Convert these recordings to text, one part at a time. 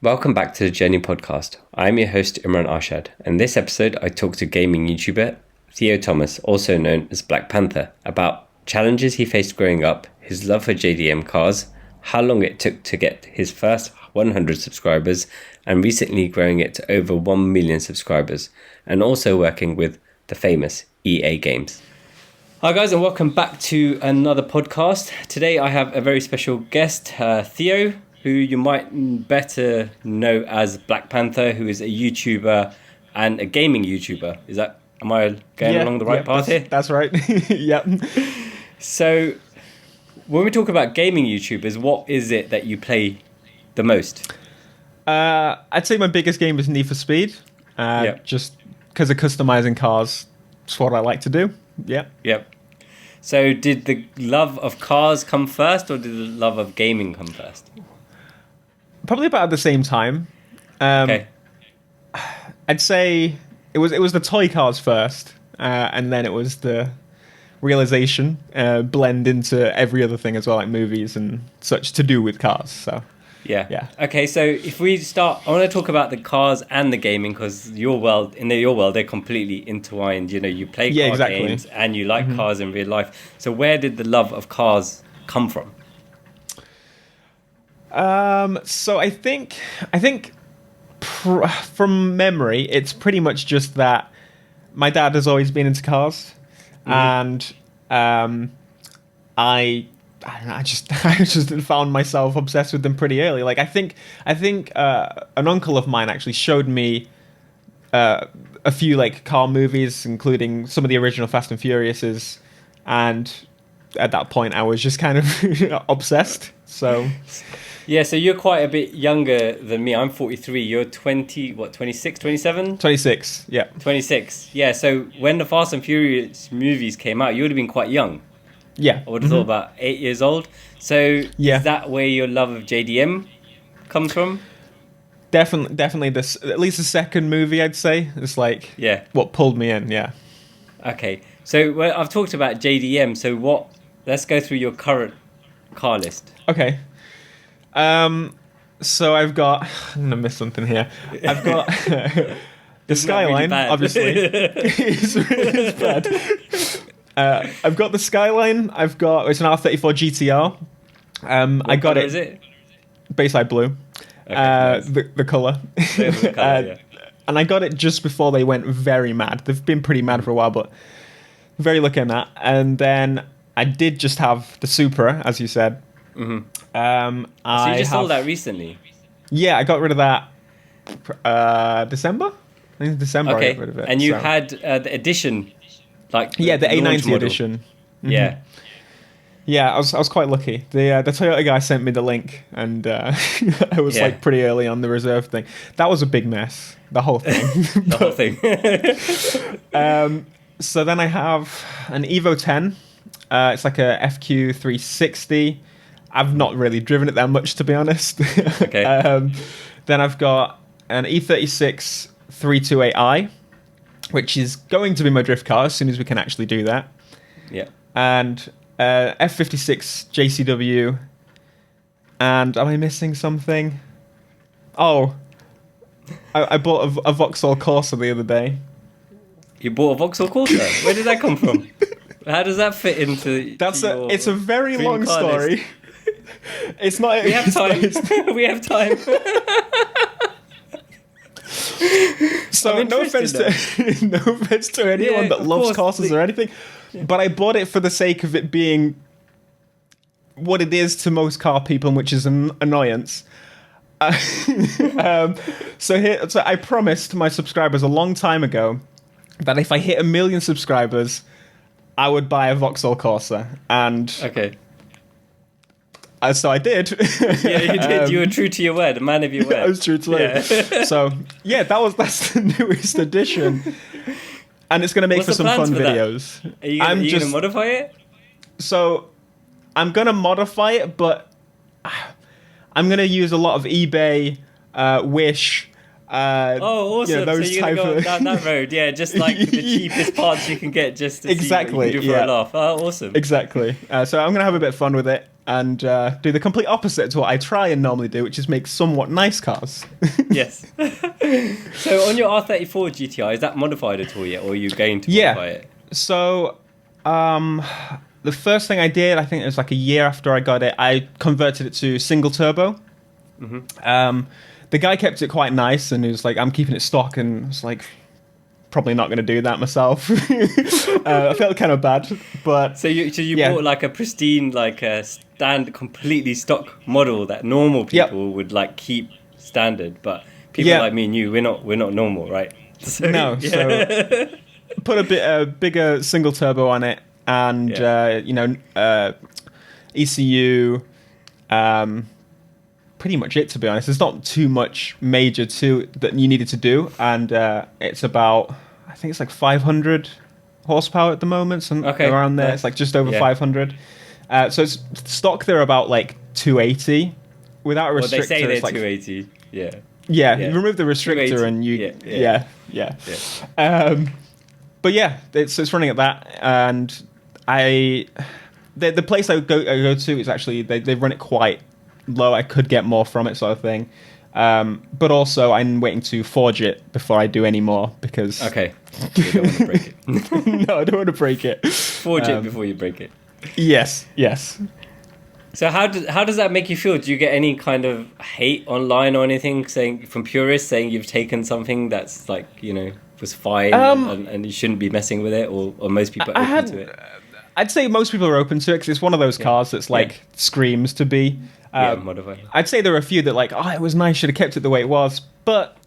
Welcome back to the Journey podcast. I'm your host Imran Arshad, and this episode I talk to gaming YouTuber Theo Thomas, also known as BlackPanthaa, about challenges he faced growing up, his love for JDM cars, how long it took to get his first 100 subscribers, and recently growing it to over 1 million subscribers, and also working with the famous EA Games. Hi guys, and welcome back to another podcast. Today I have a very special guest, Theo, who you might better know as BlackPanthaa, who is a YouTuber and a gaming YouTuber. Am I going along the right path here? That's right. Yep. So, when we talk about gaming YouTubers, what is it that you play the most? I'd say my biggest game is Need for Speed. Just because of customizing cars. It's what I like to do. Yep. So, did the love of cars come first, or did the love of gaming come first? Probably about at the same time. Okay. I'd say it was the toy cars first, and then it was the realization blend into every other thing as well, like movies and such to do with cars. So yeah. Okay, so if we start, I want to talk about the cars and the gaming, because your world they're completely intertwined. You know, you play games and you like cars in real life. So where did the love of cars come from? So I think from memory, it's pretty much just that my dad has always been into cars, and I just found myself obsessed with them pretty early. Like I think an uncle of mine actually showed me a few like car movies, including some of the original Fast and Furiouses, and at that point I was just kind of obsessed. So. Yeah, so you're quite a bit younger than me. I'm 43. You're 26, 27? 26, yeah. 26, yeah. So when the Fast and Furious movies came out, you would have been quite young. Yeah. I would have thought about 8 years old. So is that where your love of JDM comes from? Definitely this, at least the second movie, I'd say. It's like what pulled me in, yeah. Okay, so I've talked about JDM, so let's go through your current car list. Okay. So I'm gonna miss something here. I've got the Skyline, really obviously. it's bad. I've got the Skyline. It's an R34 GTR. I got it. Is it? Bayside blue. Okay, nice. The color. The color, and I got it just before they went very mad. They've been pretty mad for a while, but very lucky on that. And then I did just have the Supra, as you said. Mm-hmm. So you just sold that recently? Yeah, I got rid of that December. I think December. Okay, I got rid of it. And you had the edition, like the A90 edition. Mm-hmm. Yeah, I was quite lucky. The Toyota guy sent me the link, and I was like pretty early on the reserve thing. That was a big mess. The whole thing. Whole thing. So then I have an Evo 10. It's like a FQ 360. I've not really driven it that much, to be honest. Okay. Then I've got an E36 328i, which is going to be my drift car as soon as we can actually do that. Yeah. And F56 JCW. And am I missing something? Oh, I bought a Vauxhall Corsa the other day. You bought a Vauxhall Corsa? Where did that come from? How does that fit into? It's a very long story. It's not. We have time. We have time. So no offense to anyone that loves Corsas or anything, but I bought it for the sake of it being what it is to most car people, which is an annoyance. So I promised my subscribers a long time ago that if I hit 1 million subscribers, I would buy a Vauxhall Corsa, and so I did. Yeah, you did. You were true to your word, a man of your word. I was true to it. So that's the newest edition, and it's going to make for some fun videos. Are you going to modify it? So I'm going to modify it, but I'm going to use a lot of eBay, Wish. Awesome! Those so you're going to go down that road, just like the cheapest parts you can get, just to see what you can do for a laugh. Oh, awesome! Exactly. So I'm going to have a bit of fun with it. and do the complete opposite to what I try and normally do, which is make somewhat nice cars. Yes. So on your R34 GTR, is that modified at all yet, or are you going to modify it? So, the first thing I did, I think it was like a year after I got it, I converted it to single turbo. The guy kept it quite nice, and he was like, I'm keeping it stock, and I was like, probably not going to do that myself. I felt kind of bad, but... So you bought like a pristine, like a completely stock model that normal people would like keep standard, but people like me and you, we're not normal, right? So, so put a bigger single turbo on it, and ECU, pretty much it, to be honest. There's not too much major that you needed to do, and it's about, I think it's like 500 horsepower at the moment, around there. It's like just over 500. So it's stock, they're about like 280 without a restrictor. Well, they say they're like 280. Yeah, you remove the restrictor and you... But yeah, it's running at that, and the place I go to is actually, they run it quite low. I could get more from it, sort of thing. But also, I'm waiting to forge it before I do any more, because... Okay. You don't want to break it. No, I don't want to break it. Forge it before you break it. Yes. So how does that make you feel? Do you get any kind of hate online or anything from purists saying you've taken something that's like, was fine and you shouldn't be messing with it, or most people are open to it? I'd say most people are open to it, because it's one of those cars that's like screams to be. Modified. I'd say there are a few that like, it was nice, should have kept it the way it was, but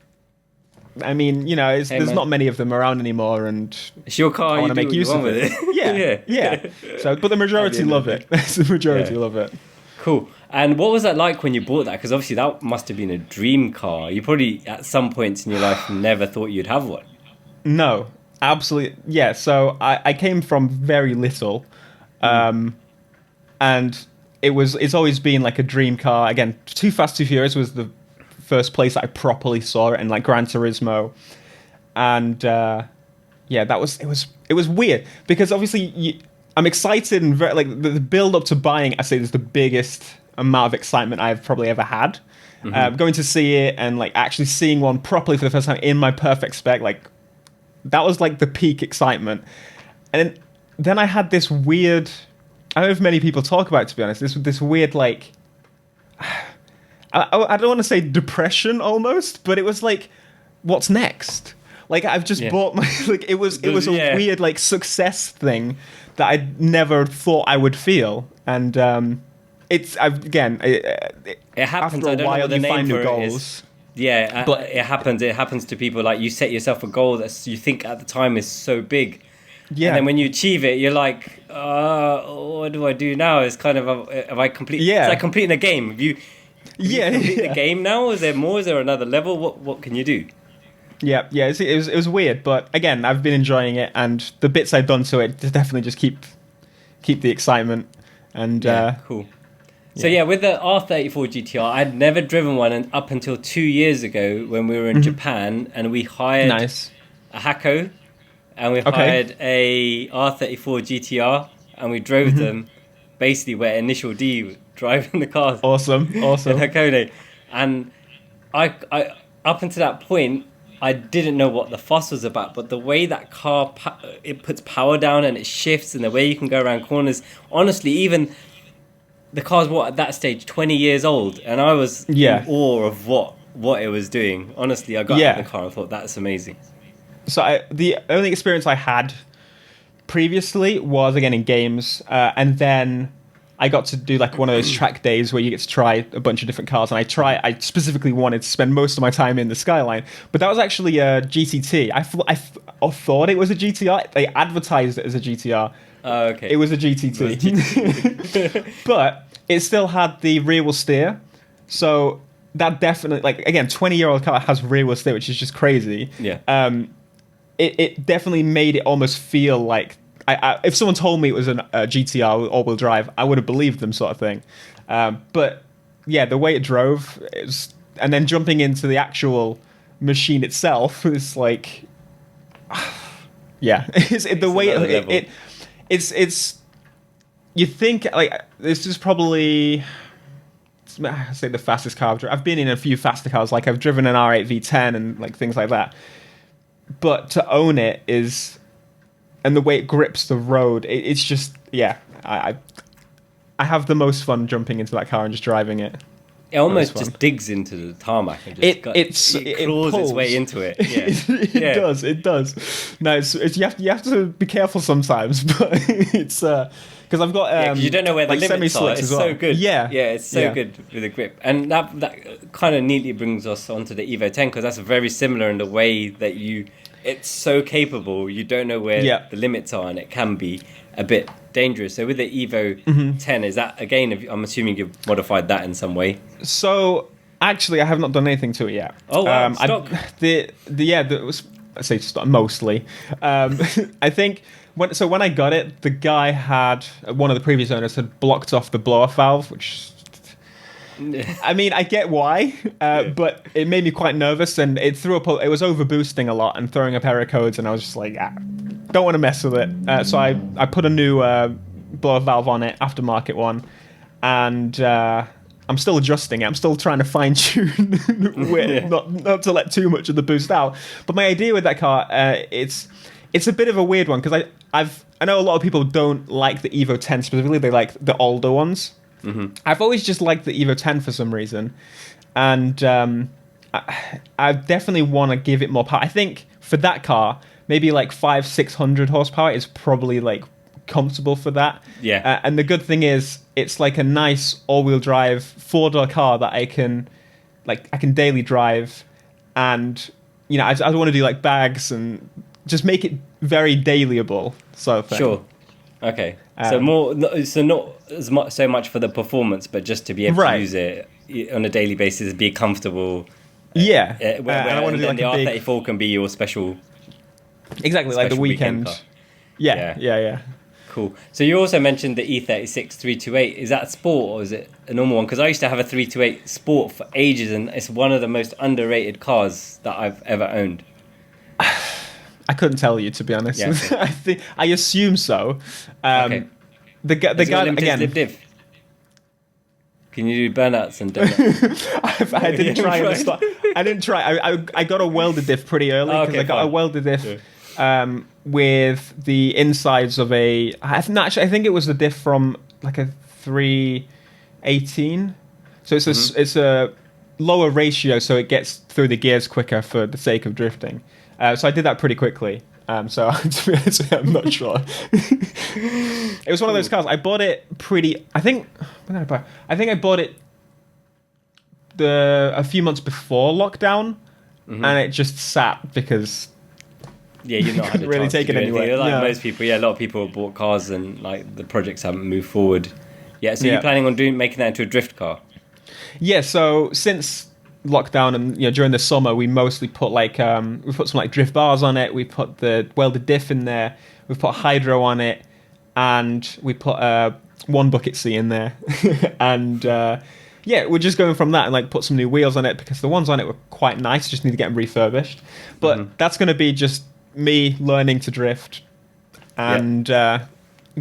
I mean, there's not many of them around anymore, and it's your car. I want to make use of it. Yeah. So, but the majority love it. The majority love it. Cool. And what was that like when you bought that? Because obviously that must have been a dream car. You probably at some points in your life never thought you'd have one. No, absolutely. Yeah. So I came from very little, and it's always been like a dream car. Again, Too Fast, Too Furious was the first place that I properly saw it, and like Gran Turismo, and it was weird, because obviously I'm excited, and like the build up to buying, I say, is the biggest amount of excitement I've probably ever had. Going to see it and like actually seeing one properly for the first time in my perfect spec, like that was like the peak excitement. And then I had this weird, I don't know if many people talk about it, to be honest, this weird like, I don't want to say depression almost, but it was like, what's next? Like I've just bought my, like it was a weird like success thing that I never thought I would feel, and it happens. After I a don't know while, what the you name find for new it goals. is. Yeah, but it happens. It happens to people. Like you set yourself a goal that you think at the time is so big, and then when you achieve it, you're like, what do I do now? It's kind of, have I complete? Yeah, it's like completing a game. Have you complete the game now? Is there more? Is there another level? What can you do? Yeah, it was weird, but again, I've been enjoying it, and the bits I've done to it definitely just keep the excitement. And cool. So with the R34 GTR, I'd never driven one up until 2 years ago when we were in Japan, and we hired a Hako, and we hired a R34 GTR, and we drove them basically where Initial D was driving the cars. Awesome. In Hakone. And I up until that point, I didn't know what the fuss was about, but the way that car, it puts power down and it shifts, and the way you can go around corners, honestly, even the car's at that stage 20 years old, and I was in awe of what it was doing. Honestly, I got out of the car and thought, that's amazing. So the only experience I had previously was, again, in games, and then I got to do like one of those track days where you get to try a bunch of different cars, and I specifically wanted to spend most of my time in the Skyline, but that was actually a GTT. I thought it was a GTR. They advertised it as a GTR. Oh, okay. It was a GTT. But it still had the rear wheel steer, so that definitely, like, again, 20-year-old car has rear wheel steer, which is just crazy. Yeah. It definitely made it almost feel like, if someone told me it was a GTR with all-wheel drive, I would have believed them, sort of thing. But yeah, the way it drove, and then jumping into the actual machine itself, is like, it's you think like this is probably, I say, the fastest car I've driven. I've been in a few faster cars, like I've driven an R8 V10 and like things like that. But to own it is, and the way it grips the road, it's just, yeah. I have the most fun jumping into that car and just driving it. It almost just digs into the tarmac and just it claws its way into it. Yeah. It does. No, it's you have to be careful sometimes, but it's because I've got 'cause you don't know where the like limits are. It's so good. Yeah, it's so good with the grip, and that kind of neatly brings us onto the Evo 10, because that's very similar in the way that it's so capable. You don't know where the limits are, and it can be a bit dangerous. So with the Evo 10, is that, again, I'm assuming you've modified that in some way? So actually, I have not done anything to it yet. Oh wow, stock. Mostly. I think when I got it, the guy had, one of the previous owners had blocked off the blow-off valve, which, I mean, I get why, but it made me quite nervous, and it was over boosting a lot and throwing up error codes, and I was just like, don't want to mess with it. So I put a new blow-off valve on it, aftermarket one, and I'm still adjusting it. I'm still trying to fine-tune not to let too much of the boost out. But my idea with that car, it's a bit of a weird one, because I know a lot of people don't like the Evo 10 specifically. They like the older ones. Mm-hmm. I've always just liked the Evo 10 for some reason, and I definitely want to give it more power. I think for that car, maybe like 500-600 horsepower is probably like comfortable for that. Yeah. And the good thing is, it's like a nice all-wheel drive 4-door car that I can daily drive, and I want to do like bags and just make it very dailyable sort of thing. Sure. Okay. So not so much for the performance, but just to be able to use it on a daily basis, be comfortable. Yeah. And I want to do like the R34 can be your special. Exactly, like the weekend car. Yeah. Cool. So you also mentioned the E36 328. Is that sport or is it a normal one? Because I used to have a 328 sport for ages, and it's one of the most underrated cars that I've ever owned. I couldn't tell you, to be honest. Yeah, I assume so. Okay. The guy again. Lib div? Can you do burnouts and donuts? I didn't try. I didn't try. I got a welded diff pretty early, because I got a welded diff with the insides of a. I think it was the diff from like a 318. So it's a lower ratio, so it gets through the gears quicker for the sake of drifting. So I did that pretty quickly. So to be honest, I'm not sure. It was one of those cars. I bought it I think I bought it a few months before lockdown, and it just sat because you've not had a really chance take to it do anywhere. Like most people, a lot of people have bought cars and like the projects haven't moved forward. Yeah, so you're planning on making that into a drift car? Yeah. So since lockdown and during the summer, we mostly put we put some like drift bars on it. We put the welded diff in there. We put hydro on it, and we put one bucket C in there. And we're just going from that and like put some new wheels on it, because the ones on it were quite nice. Just need to get them refurbished. But that's going to be just me learning to drift, and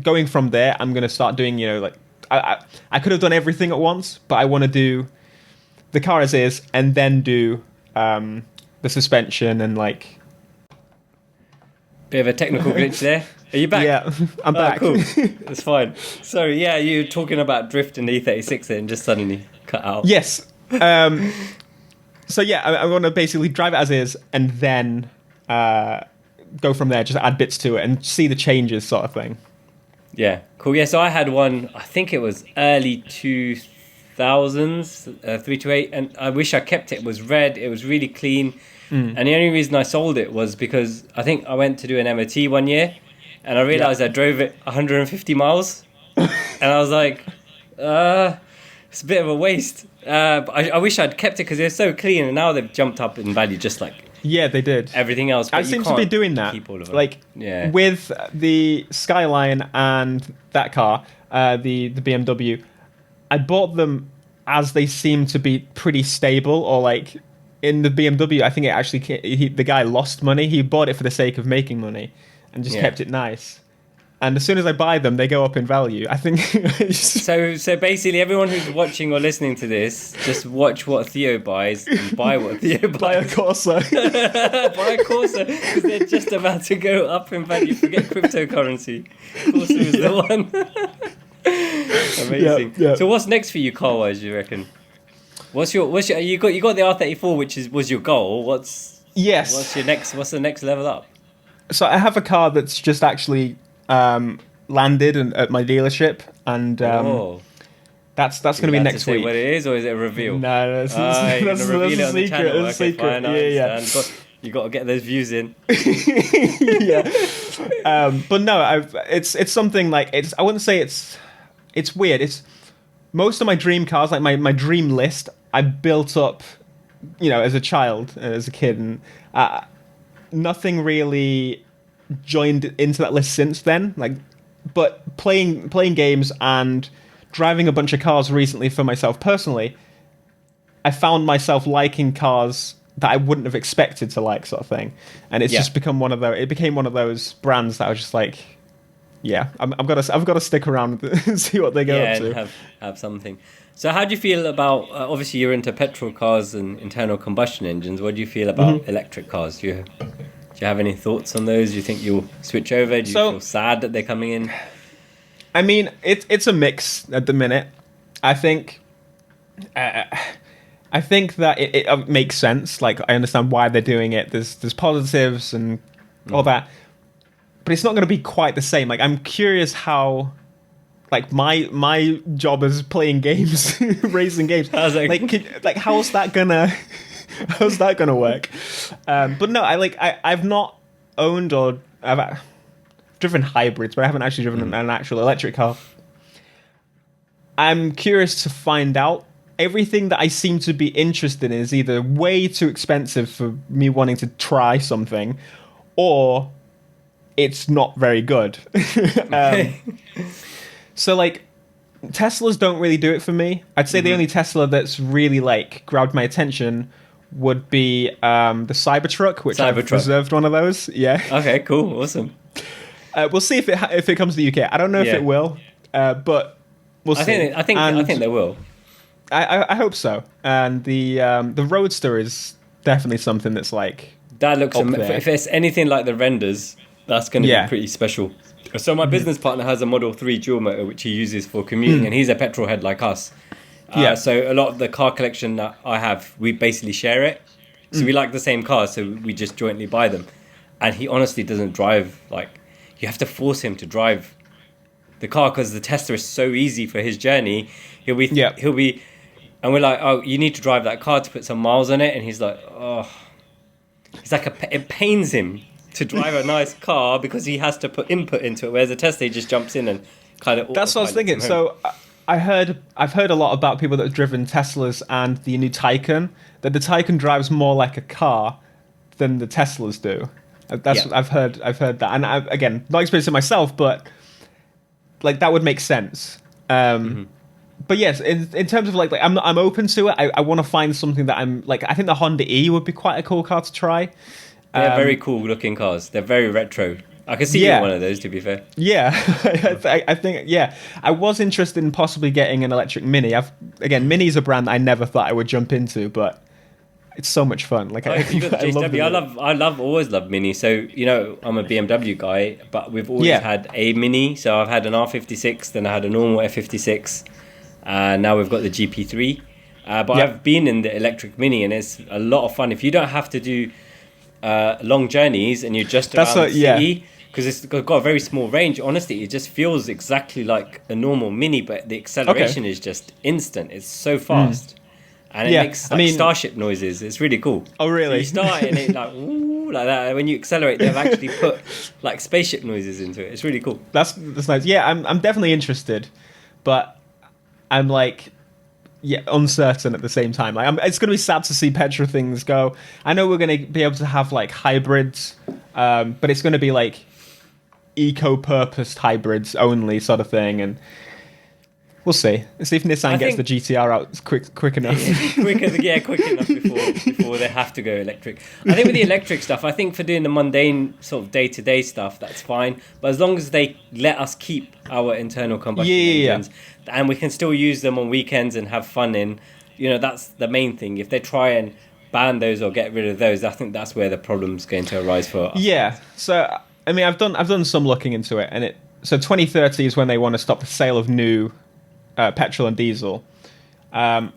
going from there. I'm going to start doing I could have done everything at once, but I want to do the car as is, and then do the suspension and like. Bit of a technical glitch there. Are you back? Yeah, I'm back. Cool. That's fine. So you're talking about drift in the E36 and just suddenly cut out. Yes. So I want to basically drive it as is, and then go from there. Just add bits to it and see the changes, sort of thing. Yeah, cool. Yeah, so I had one. I think it was early 2000s, 328, and I wish I kept it. It was red. It was really clean. And the only reason I sold it was because I think I went to do an MOT one year, and I realised I drove it 150 miles, and I was like, it's a bit of a waste. But I wish I'd kept it because they're so clean, and now they've jumped up in value just like they did everything else. I seem to be doing that. Like with the Skyline and that car, the BMW, I bought them as they seem to be pretty stable, or like. In the BMW, I think it actually the guy lost money. He bought it for the sake of making money, and just kept it nice. And as soon as I buy them, they go up in value. I think. So basically, everyone who's watching or listening to this, just watch what Theo buys and buy what Theo buys. Buy a Corsa. Buy a Corsa, because they're just about to go up in value. Forget cryptocurrency. Corsa is the one. Amazing. Yep. So what's next for you, car-wise, you reckon? What's your you got the R34, which was your goal. What's the next level up? So I have a car that's just actually landed at my dealership, and that's going to be next week. What it is, or is it a reveal? No, that's a secret. It's a secret. Yeah. You got to get those views in. Yeah. But no, it's something like I wouldn't say it's weird. It's most of my dream cars, like my dream list, I built up, as a child, as a kid, and nothing really joined into that list since then. But playing games and driving a bunch of cars recently for myself personally, I found myself liking cars that I wouldn't have expected to like, sort of thing. And it's just become it became one of those brands that I was just like, yeah, I've got to stick around and see what they go up to. And have something. So how do you feel about, obviously you're into petrol cars and internal combustion engines. What do you feel about electric cars? Do you have any thoughts on those? Do you think you'll switch over? Do you feel sad that they're coming in? I mean, it's a mix at the minute. I think that it makes sense. Like, I understand why they're doing it. There's positives and all that, but it's not going to be quite the same. Like, I'm curious how, like, my job is playing games, racing games. How's that gonna work? But no, I've not owned or I've driven hybrids, but I haven't actually driven an actual electric car. I'm curious to find out. Everything that I seem to be interested in is either way too expensive for me wanting to try something, or it's not very good. So, like, Teslas don't really do it for me. I'd say the only Tesla that's really, like, grabbed my attention would be the Cybertruck, which I've reserved one of those. Yeah. Okay, cool. Awesome. We'll see if it comes to the UK. I don't know if it will, but we'll see. I think they will. I hope so. And the Roadster is definitely something that's like that looks. If it's anything like the renders, that's going to be pretty special. So my business partner has a Model 3 dual motor which he uses for commuting, and he's a petrol head like us. So a lot of the car collection that I have, we basically share it. So we like the same cars, so we just jointly buy them. And he honestly doesn't drive. Like, you have to force him to drive the car because the Tesla is so easy for his journey. He'll be, and we're like, oh, you need to drive that car to put some miles on it, and he's like, oh, it pains him to drive a nice car because he has to put input into it. Whereas a Tesla, he just jumps in and kind of. That's what I was thinking. So I've heard a lot about people that have driven Teslas and the new Taycan. That the Taycan drives more like a car than the Teslas do. That's what I've heard. I've heard that, and again, not experienced it myself, but like that would make sense. But yes, in terms of like I'm open to it. I want to find something that I'm like. I think the Honda E would be quite a cool car to try. They're very cool looking cars. They're very retro. I can see you in one of those, to be fair. Yeah, I think I was interested in possibly getting an electric Mini. Mini's a brand that I never thought I would jump into, but it's so much fun. Like I always loved Mini. So I'm a BMW guy, but we've always had a Mini. So I've had an R56, then I had a normal F56, and now we've got the GP3. But I've been in the electric Mini, and it's a lot of fun. If you don't have to do long journeys and you're just around the city, because it's got a very small range, honestly it just feels exactly like a normal Mini, but the acceleration is just instant. It's so fast, and it makes starship noises. It's really cool. Oh really? So you start and it like ooh, like that. When you accelerate, they've actually put like spaceship noises into it. It's really cool. That's nice. Yeah, I'm definitely interested, but I'm like uncertain at the same time. Like, it's going to be sad to see petrol things go. I know we're going to be able to have like hybrids, but it's going to be like eco-purposed hybrids only, sort of thing. And We'll see. Let's see if Nissan gets the GTR out quick enough. quick enough before they have to go electric. I think with the electric stuff, I think for doing the mundane sort of day-to-day stuff, that's fine. But as long as they let us keep our internal combustion engines, and we can still use them on weekends and have fun in, that's the main thing. If they try and ban those or get rid of those, I think that's where the problem's going to arise for us. Yeah. So I mean, I've done some looking into it, so 2030 is when they want to stop the sale of new petrol and diesel, and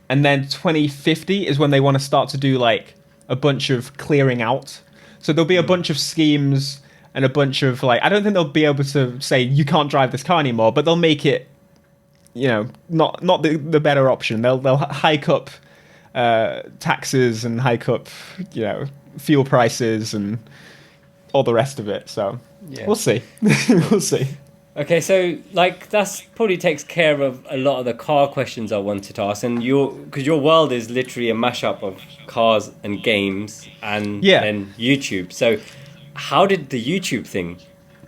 then 2050 is when they want to start to do like a bunch of clearing out. So there'll be a bunch of schemes and a bunch of like, I don't think they'll be able to say you can't drive this car anymore, but they'll make it, not the better option. They'll hike up taxes and hike up fuel prices and all the rest of it. So we'll see. We'll see. Okay, so that's probably takes care of a lot of the car questions I wanted to ask, and because your world is literally a mashup of cars and games and then YouTube. So how did the YouTube thing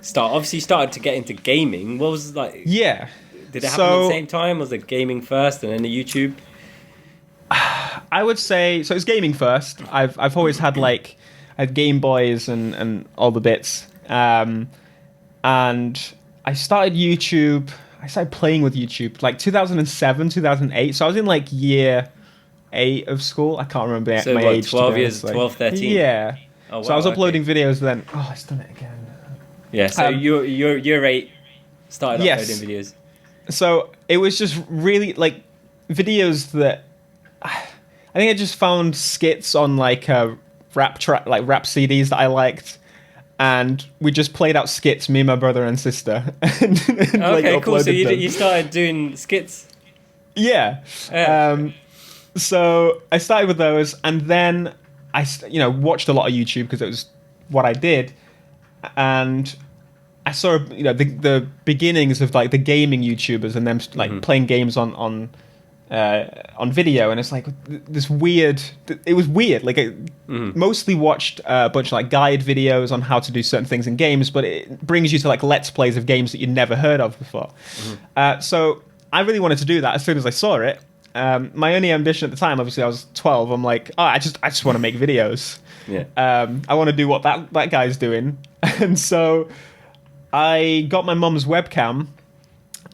start? Obviously, you started to get into gaming. What was like? Yeah. Did it happen at the same time? Was it gaming first and then the YouTube? I would say so. It's gaming first. I've always had I had Game Boys and all the bits, and I started YouTube. I started playing with YouTube 2007, 2008. So I was in year 8 of school. I can't remember my age. 12 years, 12, 13. Yeah. Oh, wow, so I was uploading videos then. Oh, it's done it again. Yeah. So you're year 8 started uploading videos. So it was just really videos that I think I just found skits on rap rap CDs that I liked. And we just played out skits, me, my brother, and sister. Okay, cool. So you started doing skits? Yeah. So I started with those, and then I watched a lot of YouTube because it was what I did. And I saw the beginnings of the gaming YouTubers and them playing games on video, and it's this weird. It was weird. Mostly watched a bunch of guide videos on how to do certain things in games, but it brings you to let's plays of games that you'd never heard of before. So I really wanted to do that as soon as I saw it. My only ambition at the time, obviously, I was 12. I'm I just want to make videos. Yeah. I want to do what that guy's doing, and so I got my mum's webcam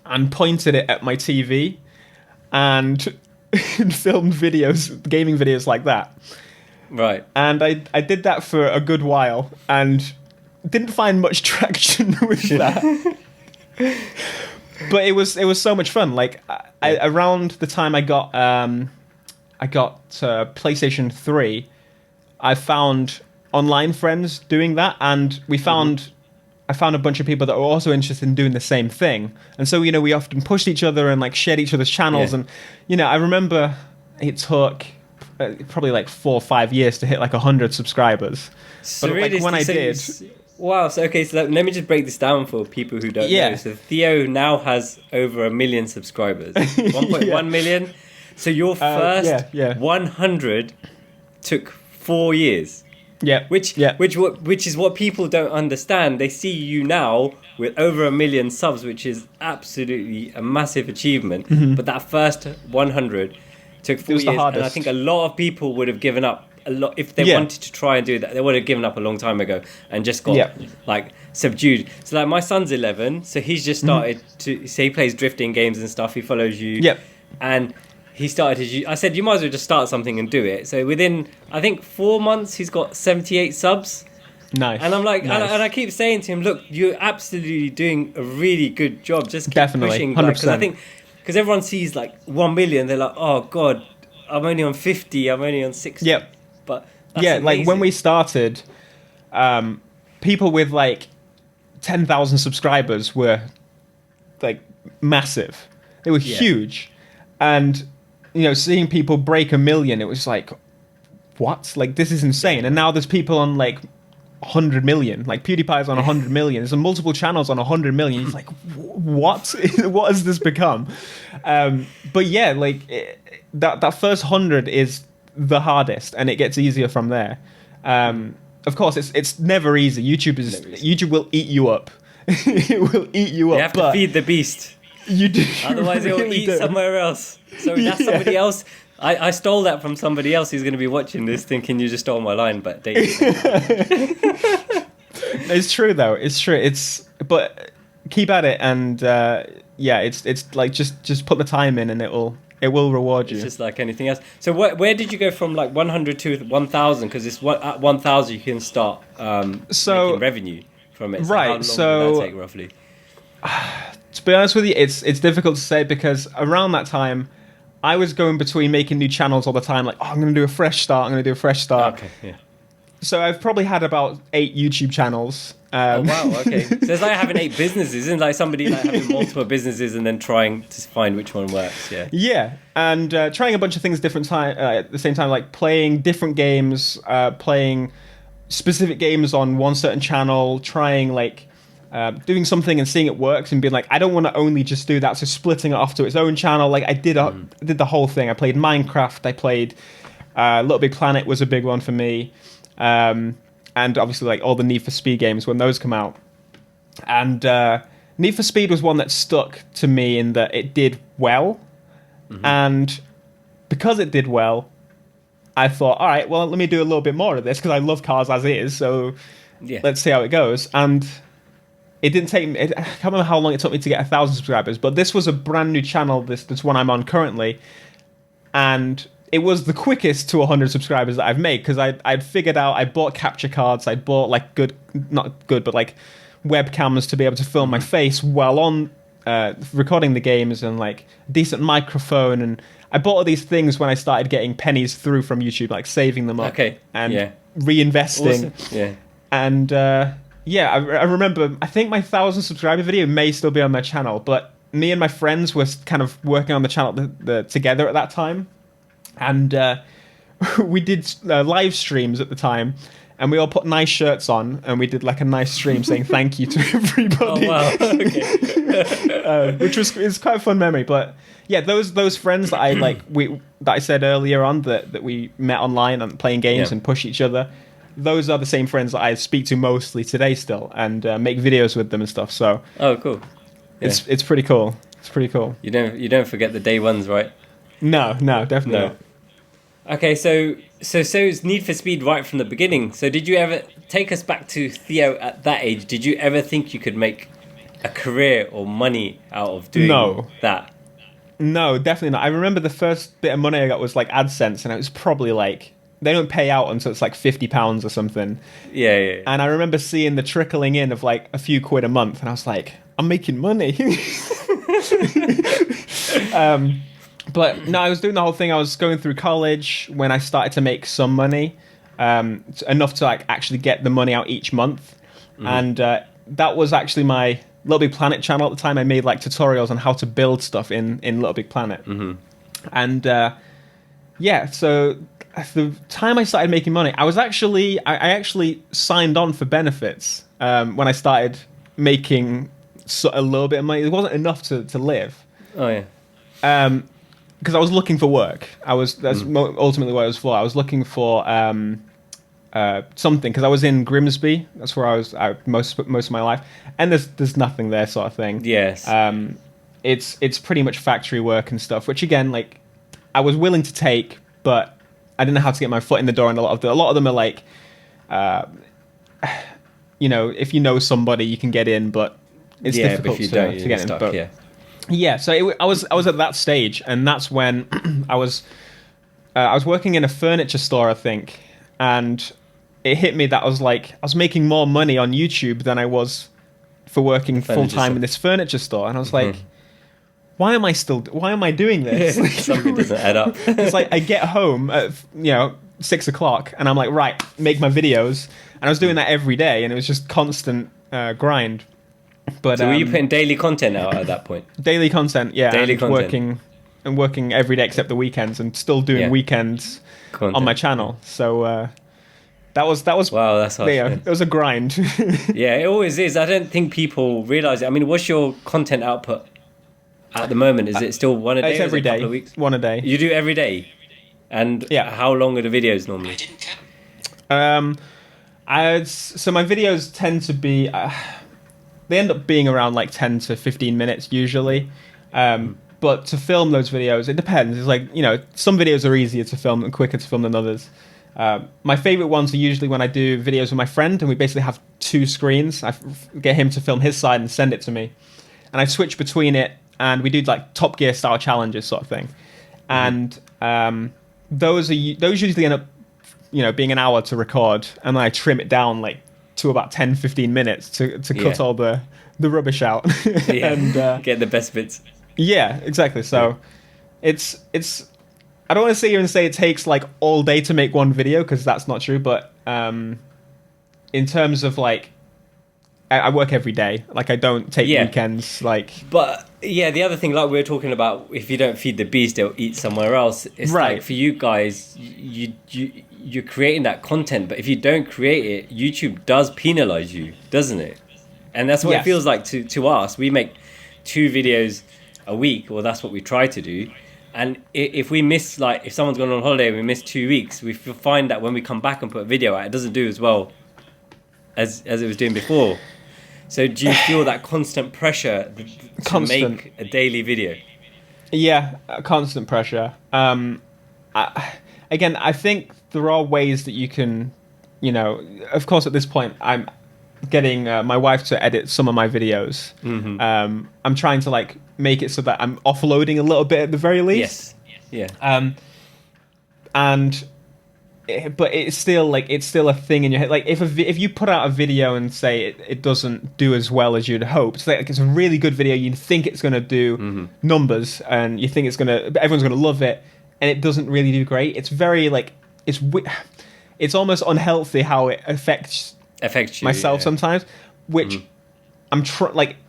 and pointed it at my TV. And filmed gaming videos like that. Right. And I did that for a good while and didn't find much traction with that. But it was so much fun. Around the time I got PlayStation 3, I found online friends doing that, and I found a bunch of people that were also interested in doing the same thing. And so, we often pushed each other and shared each other's channels. Yeah. And, I remember it took probably 4 or 5 years to hit 100 subscribers. So but really, when I did... Wow. So, okay, so let me just break this down for people who don't know. So Theo now has over 1 million subscribers. 1.1 million. So your first 100 took 4 years. Yeah, which is what people don't understand. They see you now with over 1 million subs, which is absolutely a massive achievement. But that first 100 took 4 years, and I think a lot of people would have given up. A lot if they wanted to try and do that. They would have given up a long time ago and just got subdued. So my son's 11, so he's just started to. So he plays drifting games and stuff. He follows you. Yep. And he started his... I said, you might as well just start something and do it. So within, I think, 4 months, he's got 78 subs. Nice. And I'm and I keep saying to him, look, you're absolutely doing a really good job. Just keep pushing. 100%. Because I think... Because everyone sees 1 million, they're like, oh, God, I'm only on 50, I'm only on 60. Yep. But that's amazing. When we started, people with 10,000 subscribers were massive. They were huge. And... seeing people break 1 million, it was what? This is insane. And now there's people on 100 million. PewDiePie's on 100 million. There's multiple channels on 100 million. He's what? What has this become? But yeah, that first 100 is the hardest, and it gets easier from there. Of course, it's never easy. YouTube will eat you up. It will eat you up. You have to feed the beast. You do. Otherwise, you it'll really eat do. somewhere else. So that's somebody else. I stole that from somebody else who's going to be watching this, thinking you just stole my line. But It's true though. It's true. But keep at it, and it's like just put the time in, and it will reward you. It's just like anything else. So where did you go from like 100 to 1,000? Because at 1,000 you can start making revenue from it. So right. How long so did that take roughly? to be honest with you, it's difficult to say because around that time, I was going between making new channels all the time. Like, I'm going to do a fresh start. Okay. Yeah. So I've probably had about 8 YouTube channels. Oh wow, okay. So it's like having 8 businesses, isn't it? Like somebody like having multiple businesses and then trying to find which one works. Yeah. Yeah, and trying a bunch of things at the same time, like playing different games, playing specific games on one certain channel, trying like doing something and seeing it works and being like, I don't want to only just do that. So splitting it off to its own channel. Like I did the whole thing. I played Minecraft. I played Little Big Planet was a big one for me. And obviously like all the Need for Speed games when those come out. And Need for Speed was one that stuck to me in that it did well. And because it did well, I thought, all right, well, let me do a little bit more of this because I love cars as is. So let's see how it goes. And it didn't take me, I can't remember how long it took me to get 1,000 subscribers, but this was a brand new channel, this one I'm on currently. And it was the quickest to 100 subscribers that I've made because I'd figured out, I bought capture cards, I bought like not good, but like webcams to be able to film my face while on recording the games and like decent microphone. And I bought all these things when I started getting pennies through from YouTube, like saving them up and reinvesting. Awesome. Yeah. And I remember, I think my 1,000 subscriber video may still be on my channel, but me and my friends were kind of working on the channel together at that time. And we did live streams at the time, and we all put nice shirts on, and we did like a nice stream saying thank you to everybody. Oh wow! Okay. Which is quite a fun memory. But yeah, those friends that I said earlier on that we met online and playing games and push each other. Those are the same friends that I speak to mostly today still, and make videos with them and stuff. So cool. Yeah. It's pretty cool. It's pretty cool. You don't forget the day ones, right? No, definitely not. Okay, so it's Need for Speed right from the beginning. So did you ever take us back to Theo at that age? Did you ever think you could make a career or money out of doing that? No, definitely not. I remember the first bit of money I got was like AdSense, and it was probably like, they don't pay out until it's like £50 or something. Yeah. And I remember seeing the trickling in of like a few quid a month, and I was like, I'm making money. But no, I was doing the whole thing. I was going through college when I started to make some money, enough to like actually get the money out each month. And that was actually my Little Big Planet channel at the time. I made like tutorials on how to build stuff in Little Big Planet. And so at the time I started making money, I actually signed on for benefits when I started making a little bit of money. It wasn't enough to live. Oh yeah. Because I was looking for work. That's ultimately what I was for. I was looking for something because I was in Grimsby. That's where I was most of my life, and there's nothing there, sort of thing. Yes. It's pretty much factory work and stuff, which again, like, I was willing to take, but I didn't know how to get my foot in the door. And a lot of them are like, if you know somebody, you can get in, but it's difficult to get in. But, yeah, so I was at that stage, and that's when I was working in a furniture store, I think, and it hit me that I was making more money on YouTube than I was for working full time in this furniture store, and I was like, why am I doing this? Something doesn't add up. It's like I get home at 6 o'clock, and I'm like, right, make my videos, and I was doing that every day, and it was just constant grind. But so were you putting daily content out at that point? Daily content, yeah. Daily content. Working every day except the weekends, and still doing weekends on my channel. So that was wow, that's harsh. It was a grind. Yeah, it always is. I don't think people realize it. I mean, what's your content output at the moment? Is it still one a day? It's every day. A couple of weeks? One a day. You do every day, and how long are the videos normally? So my videos tend to be. They end up being around like 10 to 15 minutes usually. But to film those videos, it depends. It's like, some videos are easier to film and quicker to film than others. My favorite ones are usually when I do videos with my friend and we basically have two screens. I get him to film his side and send it to me. And I switch between it and we do like Top Gear style challenges sort of thing. And those usually end up, being an hour to record. And then I trim it down like to about 10, 15 minutes to cut all the rubbish out. And get the best bits. Yeah, exactly. So it's I don't want to even say it takes like all day to make one video because that's not true. But in terms of like, I work every day. Like I don't take weekends. Like, but the other thing, like we were talking about, if you don't feed the beast, they'll eat somewhere else. It's like for you guys, you're creating that content, but if you don't create it, YouTube does penalize you, doesn't it? And that's what it feels like to us. We make 2 videos a week, or that's what we try to do. And if we miss, like, if someone's gone on holiday and we miss 2 weeks, we find that when we come back and put a video out, it doesn't do as well as it was doing before. So do you feel that constant pressure to make a daily video? Yeah, constant pressure. Again, I think there are ways that you can, of course at this point, I'm getting my wife to edit some of my videos. I'm trying to like make it so that I'm offloading a little bit at the very least. Yes. Yeah. But it's still a thing in your head. Like if you put out a video and say it doesn't do as well as you'd hope, it's like it's a really good video. You think it's going to do numbers, and you think everyone's going to love it, and it doesn't really do great. It's very like it's almost unhealthy how it affects you, myself sometimes, which I'm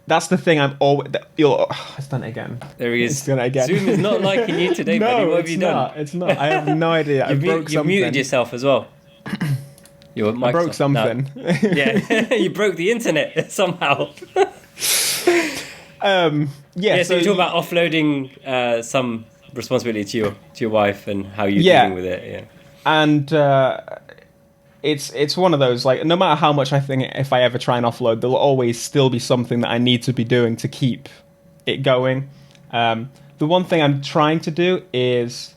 that's the thing. I'm always it's done it again. There he is. It's done it again. Zoom is not liking you today, buddy. What have you done? It's not. I have no idea. You muted yourself as well. I broke something. No. Yeah, you broke the internet somehow. So you talk about offloading some responsibility to your wife and how you're dealing with it. Yeah, and. It's one of those, like, no matter how much I think if I ever try and offload, there'll always still be something that I need to be doing to keep it going. The one thing I'm trying to do is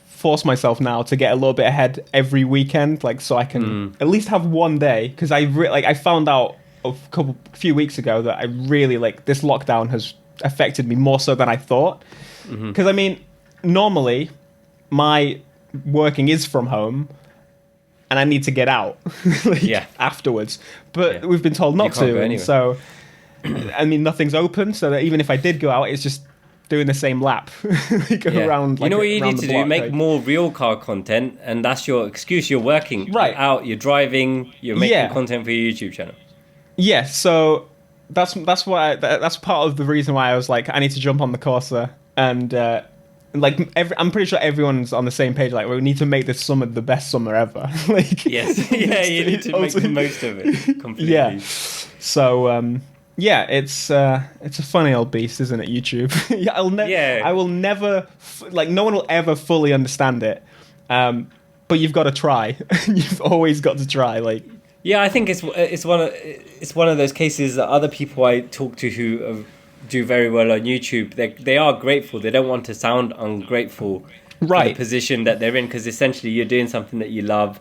force myself now to get a little bit ahead every weekend, like so I can at least have one day, because I found out a few weeks ago that I really this lockdown has affected me more so than I thought. Because I mean, normally my working is from home. And I need to get out afterwards. But we've been told not to. Anyway. So, I mean, nothing's open. So that even if I did go out, it's just doing the same lap. Around. You know what you need to do? Make more real car content. And that's your excuse. You're working. You're out. You're driving. You're making content for your YouTube channel. Yeah. So that's why that's part of the reason why I was like, I need to jump on the Corsa. And I'm pretty sure everyone's on the same page. Like, we need to make this summer the best summer ever. Yes, you need to make the most of it completely. Yeah. So, it's a funny old beast, isn't it? YouTube. I will never no one will ever fully understand it. But you've got to try. You've always got to try. Yeah, I think it's one of those cases that other people I talk to who do very well on YouTube, they are grateful. They don't want to sound ungrateful for the position that they're in, because essentially you're doing something that you love.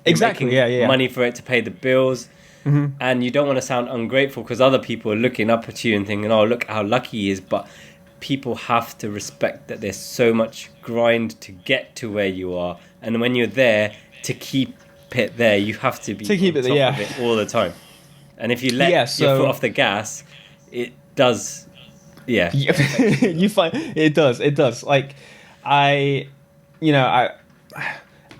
You're making money for it to pay the bills, and you don't want to sound ungrateful because other people are looking up at you and thinking, oh, look how lucky he is. But people have to respect that there's so much grind to get to where you are, and when you're there, to keep it there, you have to be on top of it all the time. And if you let your foot off the gas, it does. Yeah, you find it does. Like,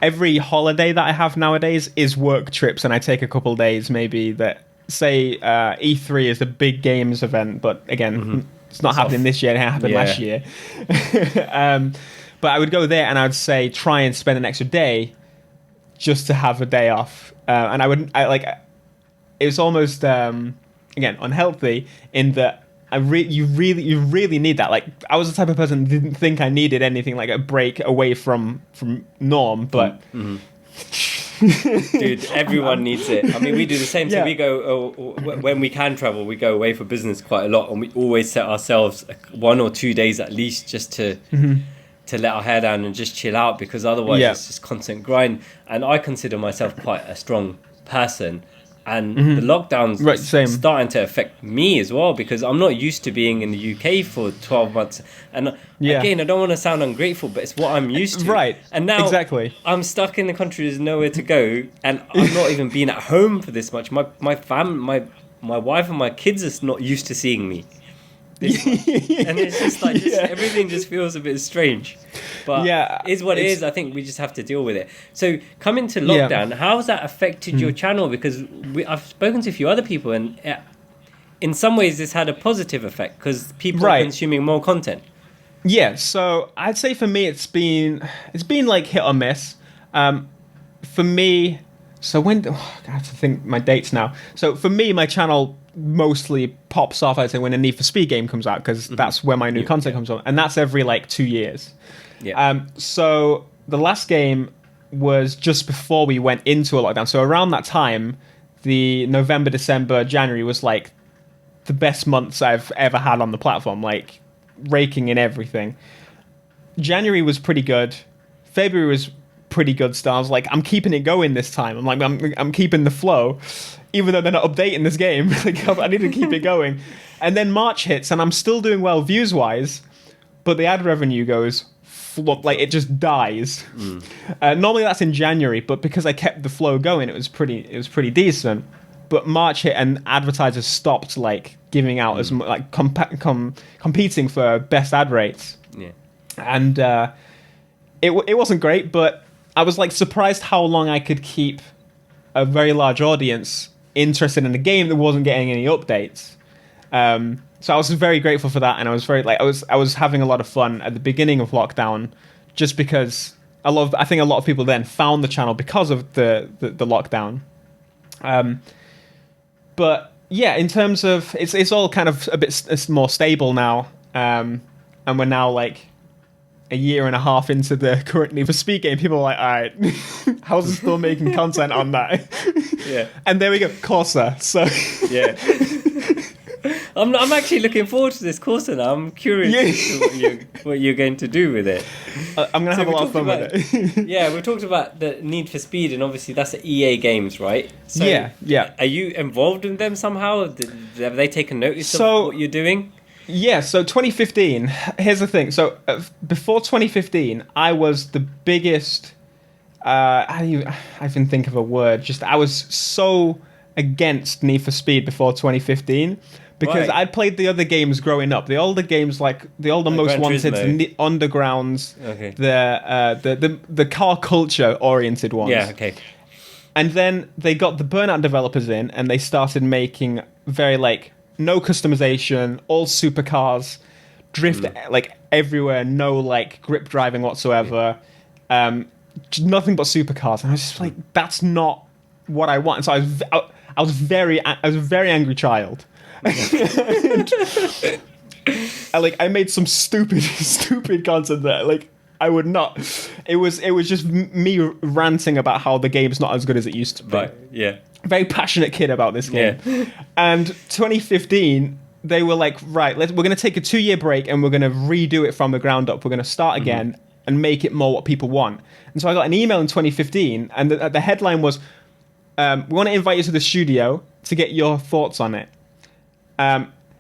every holiday that I have nowadays is work trips, and I take a couple days maybe that say E3 is the big games event, but again, it's not happening this year. It happened last year. But I would go there and I would say try and spend an extra day just to have a day off, and it was almost again unhealthy in that. You really need that. Like, I was the type of person that didn't think I needed anything like a break away from norm, but Dude, everyone needs it. I mean, we do the same. So Yeah. we go, when we can travel, we go away for business quite a lot, and we always set ourselves 1 or 2 days at least just to let our hair down and just chill out, because otherwise Yeah. it's just constant grind. And I consider myself quite a strong person, and the lockdown's Right, same. starting to affect me as well, because I'm not used to being in the UK for 12 months. And Yeah. again, I don't want to sound ungrateful, but it's what I'm used to. Right. And now Exactly. I'm stuck in the country, there's nowhere to go, and I'm not even being at home for this much. My wife and my kids are not used to seeing me. And it's just like everything just feels a bit strange, but is what it is. I think we just have to deal with it. So coming to lockdown, how has that affected your channel? Because I've spoken to a few other people, and in some ways this had a positive effect because people are consuming more content. Yeah, so I'd say for me it's been like hit or miss. For me, so I have to think my dates now. So for me, my channel mostly pops off, I'd say, when a Need for Speed game comes out, because that's where my new content comes on, and that's every like 2 years. So the last game was just before we went into a lockdown, so around that time, the November, December, January was like the best months I've ever had on the platform, like raking in everything. January was pretty good. February was pretty good still. I was like, I'm keeping it going this time. I'm keeping the flow, even though they're not updating this game. Like, I need to keep it going. And then March hits, and I'm still doing well views wise, but the ad revenue goes like it just dies. Normally that's in January, but because I kept the flow going, it was pretty decent. But March hit, and advertisers stopped like giving out as like competing for best ad rates. And it wasn't great, but I was like surprised how long I could keep a very large audience interested in a game that wasn't getting any updates. So I was very grateful for that, and I was very like I was having a lot of fun at the beginning of lockdown, just because I think a lot of people then found the channel because of the lockdown. But yeah, in terms of it's all kind of a bit more stable now, and we're now like a year and a half into the current Need for Speed game. People are like, all right, how's it still making content on that? And there we go, Corsa. So I'm actually looking forward to this Corsa now. I'm curious as to what you're going to do with it. I'm going to have a lot of fun with it. We talked about the Need for Speed, and obviously that's the EA games, right? So are you involved in them somehow? Have they taken notice of what you're doing? Yeah, so 2015, here's the thing. So before 2015, I was the biggest, I even think of a word, just I was so against Need for Speed before 2015, because I'd played the other games growing up. The older games, like the older Most Gran Wanted, Turismo. the Undergrounds, the car culture oriented ones. Yeah, okay. And then they got the Burnout developers in, and they started making very like no customization, all supercars, drift like everywhere, no like grip driving whatsoever, nothing but supercars. And I was just like, that's not what I want. And so I was a very angry child. I made some stupid content that like I would not. It was just me ranting about how the game's not as good as it used to be. Right. Yeah. Very passionate kid about this game. And 2015, they were like, right, we're going to take a 2-year break, and we're going to redo it from the ground up. We're going to start again and make it more what people want. And so I got an email in 2015, and the headline was, we want to invite you to the studio to get your thoughts on it.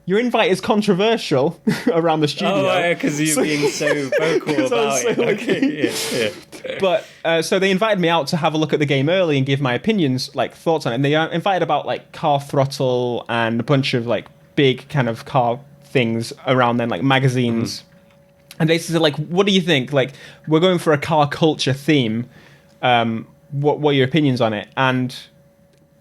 Your invite is controversial around the studio. Oh, because you're being so vocal about it. Okay, But so they invited me out to have a look at the game early and give my opinions, like thoughts on it. And they invited about like Car Throttle and a bunch of like big kind of car things around then, like magazines. And they said like, what do you think? Like, we're going for a car culture theme. What are your opinions on it? And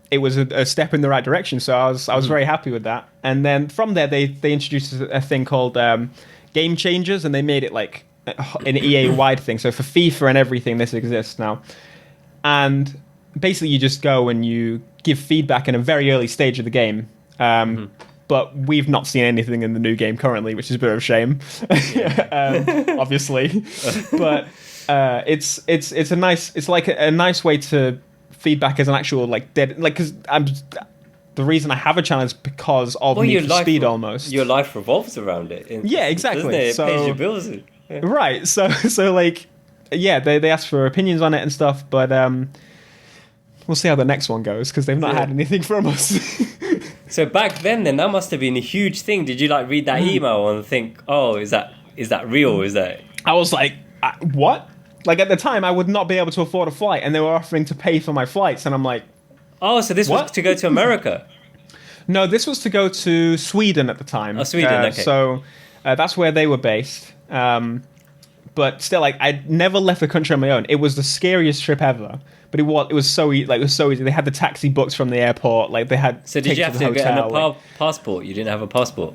it was a step in the right direction, so I was very happy with that. And then from there, they introduced a thing called Game Changers, and they made it like an EA-wide thing. So for FIFA and everything, this exists now. And basically, you just go and you give feedback in a very early stage of the game. But we've not seen anything in the new game currently, which is a bit of a shame, obviously. But it's a nice way to feedback as an actual like dead like because I'm. The reason I have a channel is because of Need for Speed almost. Your life revolves around it. Yeah, exactly. Doesn't it? It pays your bills. Yeah. Right. So like, yeah, they asked for opinions on it and stuff, but we'll see how the next one goes because they've not had anything from us. So back then that must have been a huge thing. Did you like read that email and think, oh, is that real? Is that? I was like, what? Like at the time, I would not be able to afford a flight, and they were offering to pay for my flights, and I'm like. Oh, so this was to go to America? No, this was to go to Sweden at the time. Oh, Sweden, okay. So that's where they were based. But still, like, I'd never left the country on my own. It was the scariest trip ever. But it was so easy. Like, it was so easy. They had the taxi books from the airport. Like, they had. So did you have to get a passport? You didn't have a passport.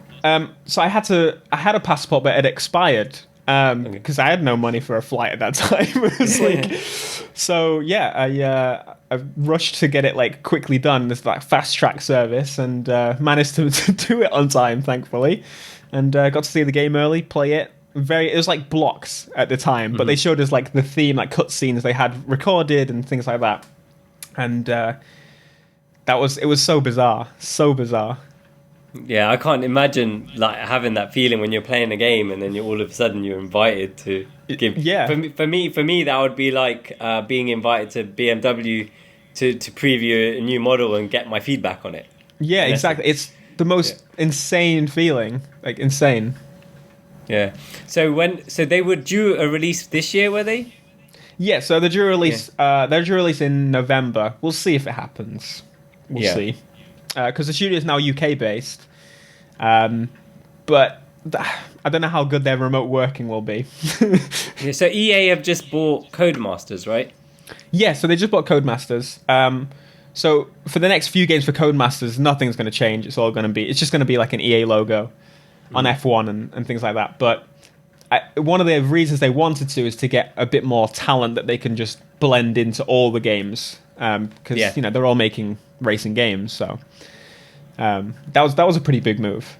So I had a passport, but it expired. Because I had no money for a flight at that time. It was like, so yeah, I rushed to get it like quickly done. This like fast track service, and managed to do it on time, thankfully, and got to see the game early, play it. It was like blocks at the time, but they showed us like the theme, like cutscenes they had recorded and things like that, and it was so bizarre. Yeah, I can't imagine like having that feeling when you're playing a game and then all of a sudden you're invited to give. Yeah. For me, that would be like being invited to BMW to preview a new model and get my feedback on it. Yeah, exactly. It's the most insane feeling, like insane. Yeah. So they were due a release this year, were they? Yeah. So they're due release. They're due release in November. We'll see if it happens. We'll see. Because the studio is now UK based, but I don't know how good their remote working will be. Yeah, so EA have just bought Codemasters, right? Yeah, so they just bought Codemasters. So for the next few games for Codemasters, nothing's going to change. It's just going to be like an EA logo on F1 and things like that. But one of the reasons they wanted to is to get a bit more talent that they can just blend into all the games. Because they're all making racing games, so that was a pretty big move.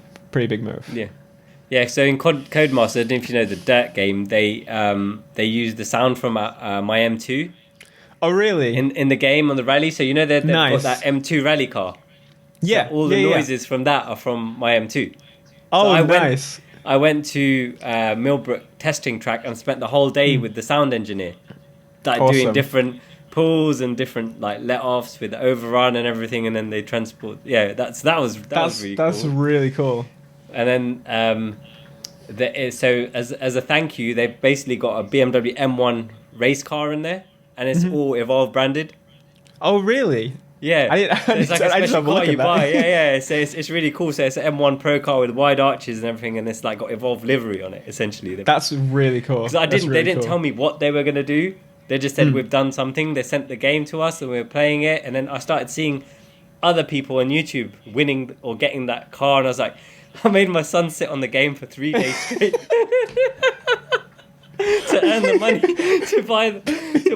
Yeah. So in Codemaster, I don't know if you know the Dirt game, they use the sound from my M2. Oh, really? In the game on the rally, so they've nice. got that M2 rally car. Yeah. So all the noises from that are from my M2. Oh, so nice. I went to Millbrook testing track and spent the whole day with the sound engineer, doing different pulls and different like let-offs with the overrun and everything, and then they transport. Yeah, that was really cool. That's really cool. And then so as a thank you, they've basically got a BMW M1 race car in there, and it's all Evolve branded. Oh, really? Yeah, it's like a special car you buy. Yeah. So it's really cool. So it's an M1 Pro car with wide arches and everything, and it's like got Evolve livery on it. Essentially, that's really cool. Because they didn't tell me what they were gonna do. They just said we've done something. They sent the game to us and we were playing it, and then I started seeing other people on YouTube winning or getting that car, and I was like, I made my son sit on the game for 3 days straight to earn the money to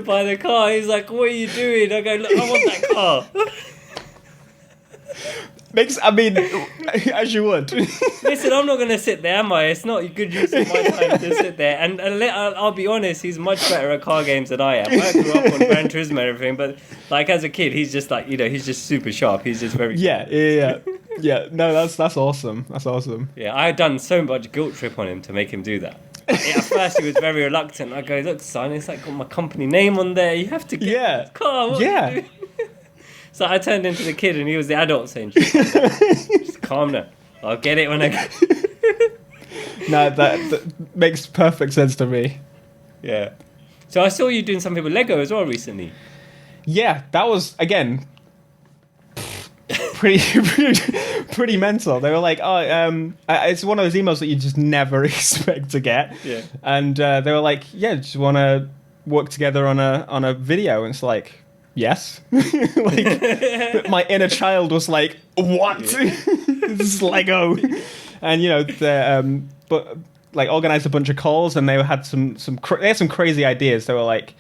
buy the car. He's like, "What are you doing?" I go, "Look, I want that car." As you would. Listen, I'm not going to sit there, am I? It's not a good use of my time to sit there. And I'll be honest, he's much better at car games than I am. I grew up on Gran Turismo and everything, but like as a kid, he's just like, he's just super sharp. He's just very... Yeah. No, that's awesome. That's awesome. Yeah, I had done so much guilt trip on him to make him do that. At first, he was very reluctant. I go, "Look, son, it's like got my company name on there. You have to get this car. What are you doing?" So I turned into the kid and he was the adult saying, "Just calm down. I'll get it when I get it." No, that makes perfect sense to me. Yeah. So I saw you doing something with Lego as well recently. Yeah, that was, again, pretty mental. They were like, it's one of those emails that you just never expect to get. Yeah. And they were like, "Yeah, just want to work together on a video." And it's like, yes. Like, my inner child was like, "What? This is Lego." And but like organized a bunch of calls, and they had some crazy ideas. They were like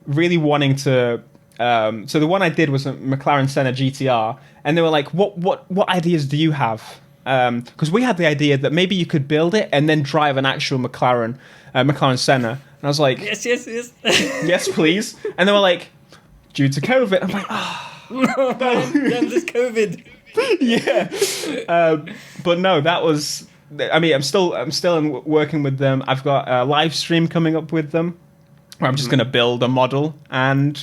really wanting to. So the one I did was a McLaren Senna GTR, and they were like, "What ideas do you have?" Because we had the idea that maybe you could build it and then drive an actual McLaren Senna. And I was like, yes, yes, please. And they were like, due to COVID. I'm like, No, man, this COVID. yeah. But no, that was. I mean, I'm still working with them. I've got a live stream coming up with them, where I'm just going to build a model and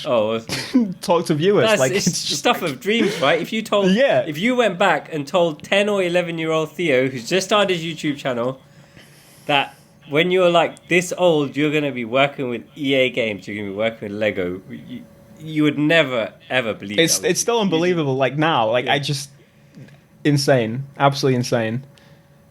talk to viewers. It's stuff of dreams, right? If you went back and told 10 or 11-year-old Theo, who's just started his YouTube channel, that when you're like this old, you're going to be working with EA games, you're going to be working with Lego, you would never ever believe it. It's still unbelievable. Like now, I just insane, absolutely insane.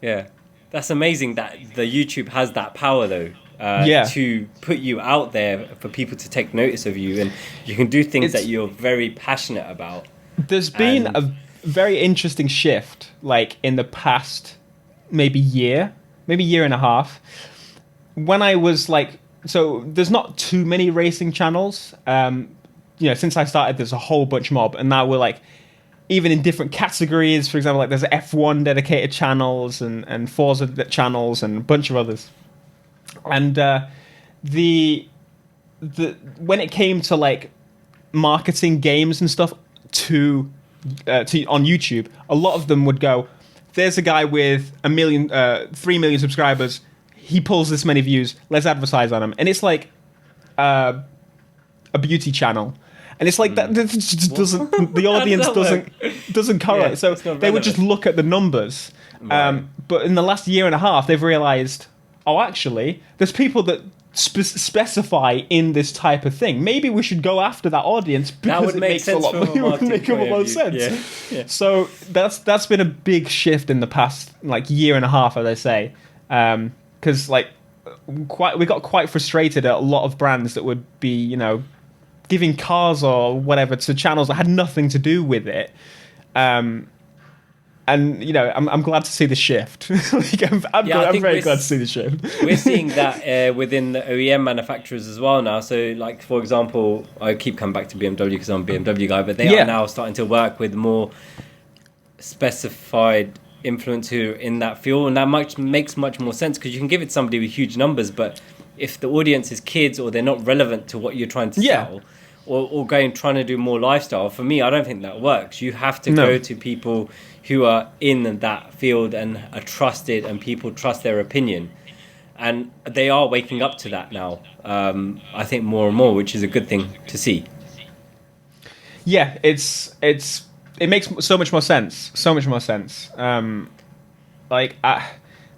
Yeah, that's amazing that the YouTube has that power though. To put you out there for people to take notice of you, and you can do things that you're very passionate about. There's been a very interesting shift, like in the past maybe year and a half, when I was like, so there's not too many racing channels. Since I started, there's a whole bunch more, and now we're like, even in different categories. For example, like there's F1 dedicated channels and Forza channels and a bunch of others. And when it came to like marketing games and stuff to on YouTube, a lot of them would go, "There's a guy with 3 million subscribers. He pulls this many views. Let's advertise on him." And it's like a beauty channel. And it's like that just doesn't. The audience doesn't correlate. So they would just look at the numbers. Right. But in the last year and a half, they've realised, oh, actually, there's people that specify in this type of thing. Maybe we should go after that audience because it makes a lot of sense. Yeah. So that's been a big shift in the past like year and a half, as I say, because we got quite frustrated at a lot of brands that would be giving cars or whatever to channels that had nothing to do with it. And I'm glad to see the shift. I'm very glad to see the shift. We're seeing that within the OEM manufacturers as well now. So, like for example, I keep coming back to BMW because I'm a BMW guy, but they are now starting to work with more specified influencer in that field, and that makes much more sense because you can give it to somebody with huge numbers, but if the audience is kids or they're not relevant to what you're trying to sell, or trying to do more lifestyle, for me, I don't think that works. You have to go to people who are in that field and are trusted, and people trust their opinion. And they are waking up to that now, I think more and more, which is a good thing to see. Yeah, it makes so much more sense.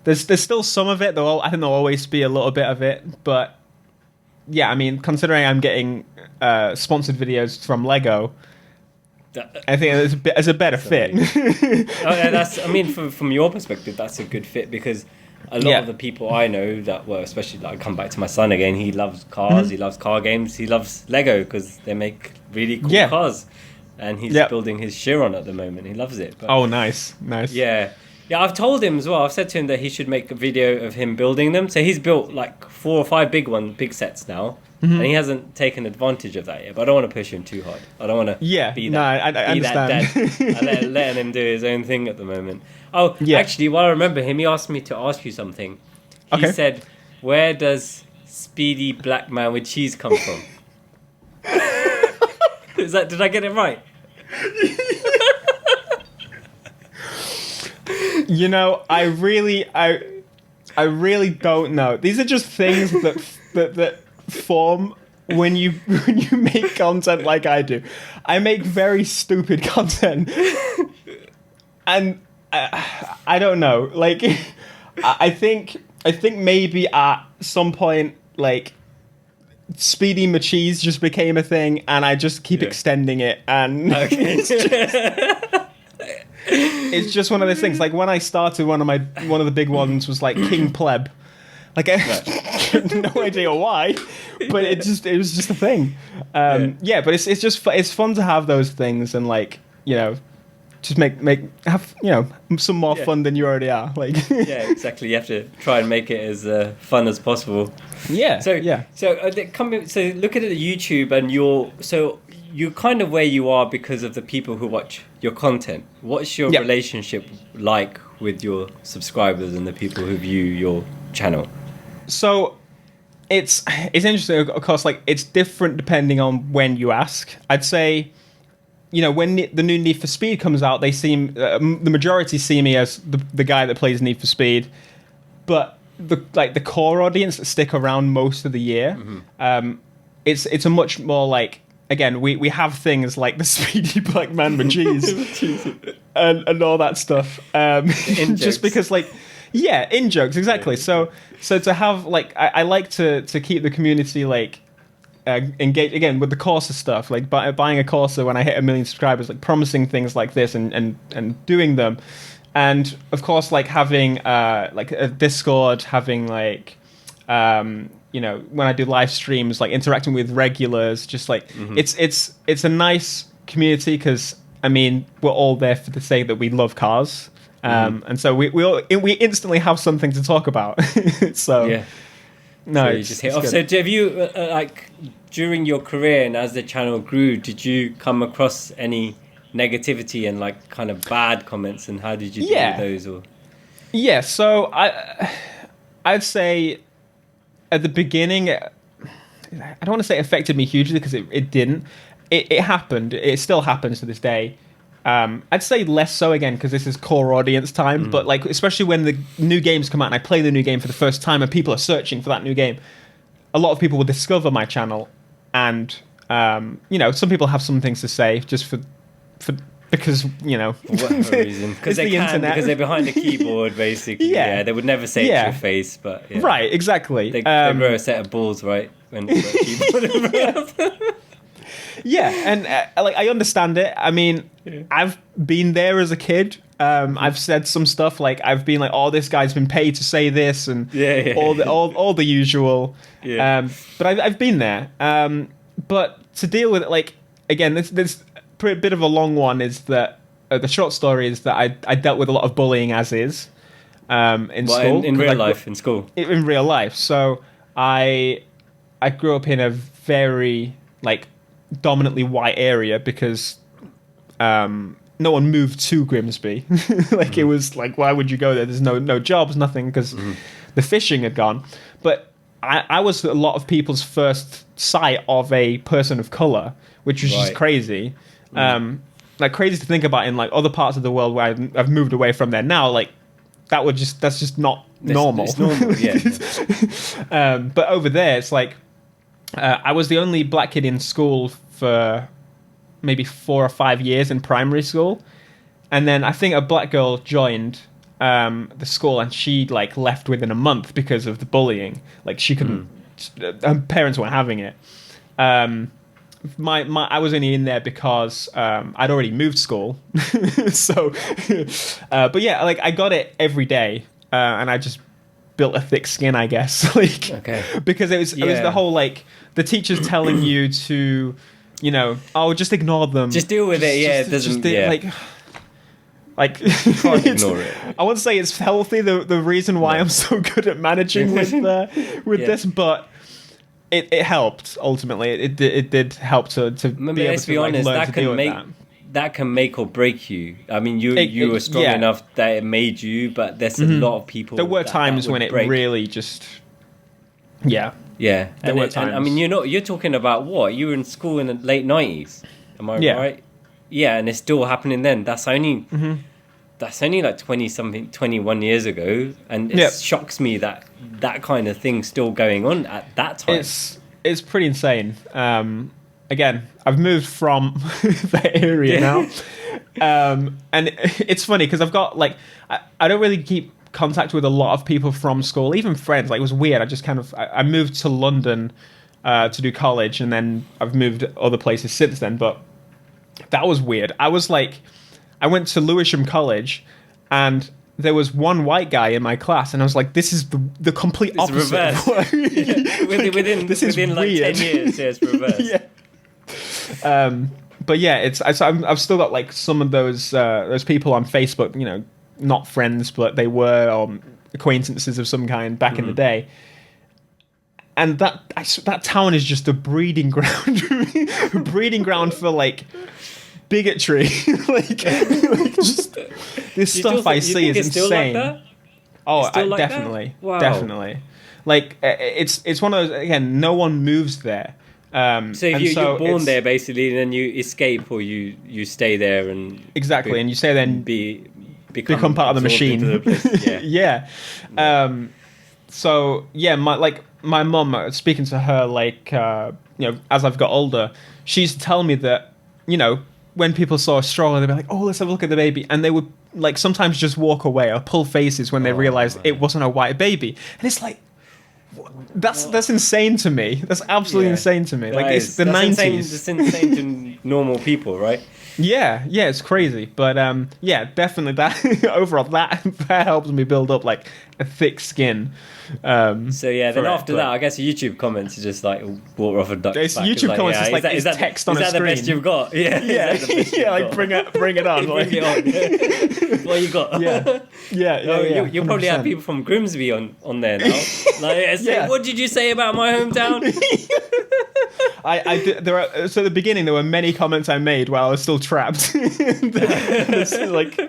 There's still some of it, though. I think there'll always be a little bit of it, but yeah, I mean, considering I'm getting sponsored videos from Lego, I think it's a better fit. From your perspective, that's a good fit because a lot of the people I know that were, especially I come back to my son again, he loves cars, he loves car games, he loves Lego because they make really cool cars, and he's building his Chiron at the moment. He loves it. But, oh, nice. Yeah, I've told him as well. I've said to him that he should make a video of him building them. So he's built like 4 or 5 big sets now, and he hasn't taken advantage of that yet. But I don't want to push him too hard. I don't want to be that dad. I'm letting him do his own thing at the moment. Oh, actually, while I remember him, he asked me to ask you something. He said, "Where does Speedy Black Man with Cheese come from?" Did I get it right? I really don't know. These are just things that form when you make content like I do. I make very stupid content, and I don't know. Like, I think maybe at some point, like, Speedy Macheese just became a thing, and I just keep extending it, and it's just one of those things. Like when I started, one of the big ones was like King Pleb. Like I have no idea why, but it was just a thing. But it's fun to have those things and just have some more fun than you already are. Like exactly. You have to try and make it as fun as possible. So looking at the YouTube and you're kind of where you are because of the people who watch your content. What's your relationship like with your subscribers and the people who view your channel? So it's interesting, of course. Like, it's different depending on when you ask. I'd say, when the new Need for Speed comes out, they seem the majority see me as the guy that plays Need for Speed, but the core audience that stick around most of the year, it's a much more like, again, we have things like the Speedy Black Man with cheese and all that stuff, just because in jokes, exactly. So to have I like to keep the community engaged again with the Corsa stuff, like buying a Corsa when I hit 1 million subscribers, like promising things like this and doing them, and of course having a Discord, having when I do live streams, interacting with regulars, just it's a nice community because we're all there for the sake that we love cars, and so we instantly have something to talk about. So yeah. No, so you just hit off. So have you during your career and as the channel grew, did you come across any negativity and kind of bad comments, and how did you deal with those? Or so I'd say at the beginning, I don't want to say it affected me hugely because it didn't. It happened. It still happens to this day. I'd say less so again because this is core audience time. But especially when the new games come out and I play the new game for the first time and people are searching for that new game, a lot of people will discover my channel, and some people have some things to say just for because whatever reason, because they can, internet. Because they're behind a keyboard basically. Yeah, they would never say it to your face, but right, exactly. They grow a set of balls right when they've got a keyboard. Yeah, and I understand it. I've been there as a kid. I've said some stuff I've been this guy's been paid to say this, and all the usual. Yeah. But I've been there. But to deal with it, again, this a bit of a long one is that the short story is that I dealt with a lot of bullying as is in school. In real life, in school. In real life. So I grew up in a very dominantly white area because no one moved to Grimsby. It was why would you go there? There's no jobs, nothing, because the fishing had gone. But I was a lot of people's first sight of a person of color, which was just crazy. Crazy to think about in other parts of the world where I've moved away from there now. That's just not normal. It's normal, yeah. But over there, it's I was the only black kid in school for maybe 4 or 5 years in primary school, and then I think a black girl joined the school, and she left within a month because of the bullying. She couldn't. Her parents weren't having it. I was only in there because I'd already moved school. So, but yeah, I got it every day, and I just built a thick skin, I guess. Because it was the whole the teachers telling you to, just ignore them, just deal with it. Yeah, it doesn't. You can't ignore it. I wouldn't say it's healthy. The reason why I'm so good at managing with this, but it helped ultimately. It did help to be able to honest, learn to deal with that. That can make or break you. You were strong enough that it made you, but there's a lot of people. There were times when it really just. Yeah. Yeah. There were times. You're talking about what? You were in school in the late 90s. Am I right? Yeah, and it's still happening then. That's only 21 years ago, and it shocks me that kind of thing's still going on at that time. It's pretty insane. Again, I've moved from that area now, and it's funny because I've got I don't really keep contact with a lot of people from school, even friends. It was weird. I just I moved to London to do college, and then I've moved other places since then. But that was weird. I went to Lewisham College, and there was one white guy in my class, and I was like, this is the complete opposite. Reverse. Within this is within weird. 10 years, it's reverse. But yeah, I've still got some of those people on Facebook, not friends, but they were acquaintances of some kind back in the day. And that town is just a breeding ground, for bigotry. Just this stuff I see is insane. Like that? Definitely, Wow. definitely. Like it's one of those, again, no one moves there. So if you're born there basically, and then you escape, or you stay there and exactly, and you stay there and become part of the machine. Yeah. So yeah, my mum, speaking to her, like as I've got older, she used to tell me that, when people saw a stroller, they'd be like, "Oh, let's have a look at the baby," and they would like sometimes just walk away or pull faces when they realized it wasn't a white baby, and it's like, that's insane to me. That's absolutely insane to me. Like, it's the 90s. It's insane to normal people, right? Yeah, it's crazy. But definitely that overall that helps me build up like a thick skin. So yeah, then after that, I guess YouTube comments are just like water off a duck's back. YouTube comments is like is that text on a screen. Is that the best you've got? Yeah, like bring it on. Bring it on. What you got? Yeah. You probably have people from Grimsby on there now. Like, what did you say about my hometown? I did, so at the beginning there were many comments I made while I was still trapped. Like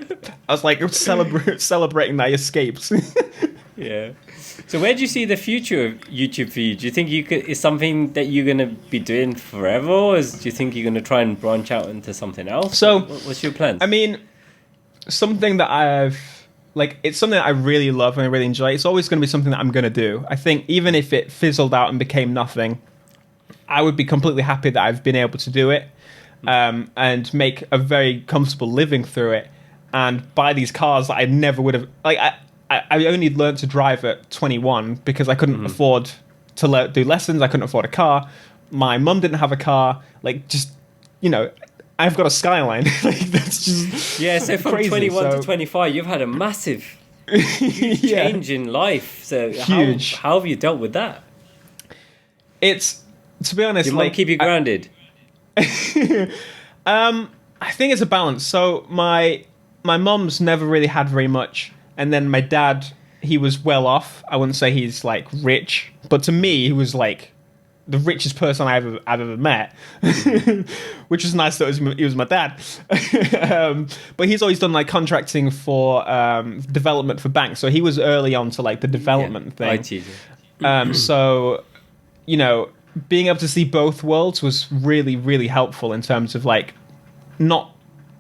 I was like celebrating that I escaped. Yeah. So where do you see the future of YouTube for you? Do you think is something that you're going to be doing forever, or do you think you're going to try and branch out into something else? So what's your plan? I mean, something that it's something that I really love and I really enjoy. It's always going to be something that I'm going to do. I think even if it fizzled out and became nothing, I would be completely happy that I've been able to do it, and make a very comfortable living through it, and buy these cars that I never would have. Like I only learned to drive at 21 because I couldn't afford to do lessons. I couldn't afford a car. My mum didn't have a car. Like, just, I've got a Skyline. Like, that's just so from crazy. 21 to 25, you've had a massive change in life. So huge. How have you dealt with that? It's, to be honest, your mum keep you grounded? I think it's a balance. So my mum's never really had very much. And then my dad, he was well off. I wouldn't say he's like rich, but to me, he was like the richest person I've ever met, which is nice that he was my dad. But he's always done like contracting for development for banks, so he was early on to like the development thing. IT. So being able to see both worlds was really, really helpful in terms of like not.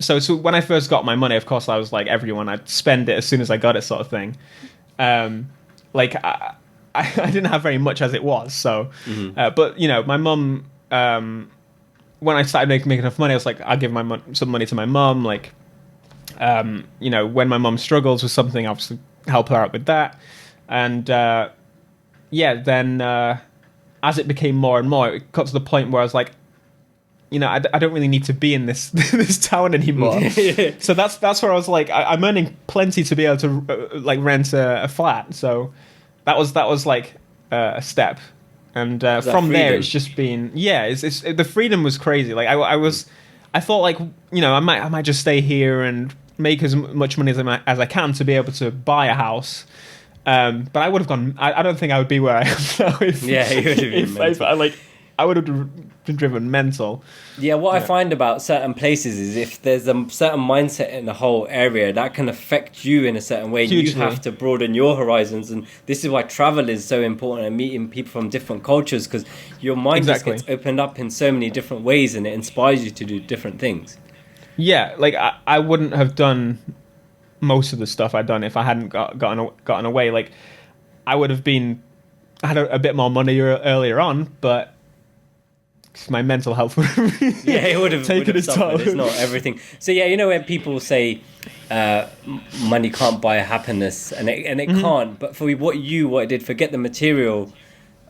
So when I first got my money, of course, I was like everyone. I'd spend it as soon as I got it, sort of thing. Like I didn't have very much as it was. So, but my mum, when I started making enough money, I was like, I'll give some money to my mum. Like, when my mum struggles with something, I'll obviously help her out with that. And then as it became more and more, it got to the point where I was like, I don't really need to be in this this town anymore. So that's where I was like, I'm earning plenty to be able to like rent a flat. So that was like a step, and from freedom. There it's just been it's the freedom was crazy. Like I thought like I might just stay here and make as much money as I can to be able to buy a house. But I would have gone. I don't think I would be where I am now. I would have been driven mental. Yeah, what I find about certain places is if there's a certain mindset in the whole area, that can affect you in a certain way. Hugely. You have to broaden your horizons, and this is why travel is so important and meeting people from different cultures, because your mind just gets opened up in so many different ways, and it inspires you to do different things. Yeah, like I wouldn't have done most of the stuff I'd done if I hadn't gotten away. Like I would have had a bit more money earlier on, but my mental health would have taken its toll. It's not everything. So when people say money can't buy happiness, and it can't, but for what it did, forget the material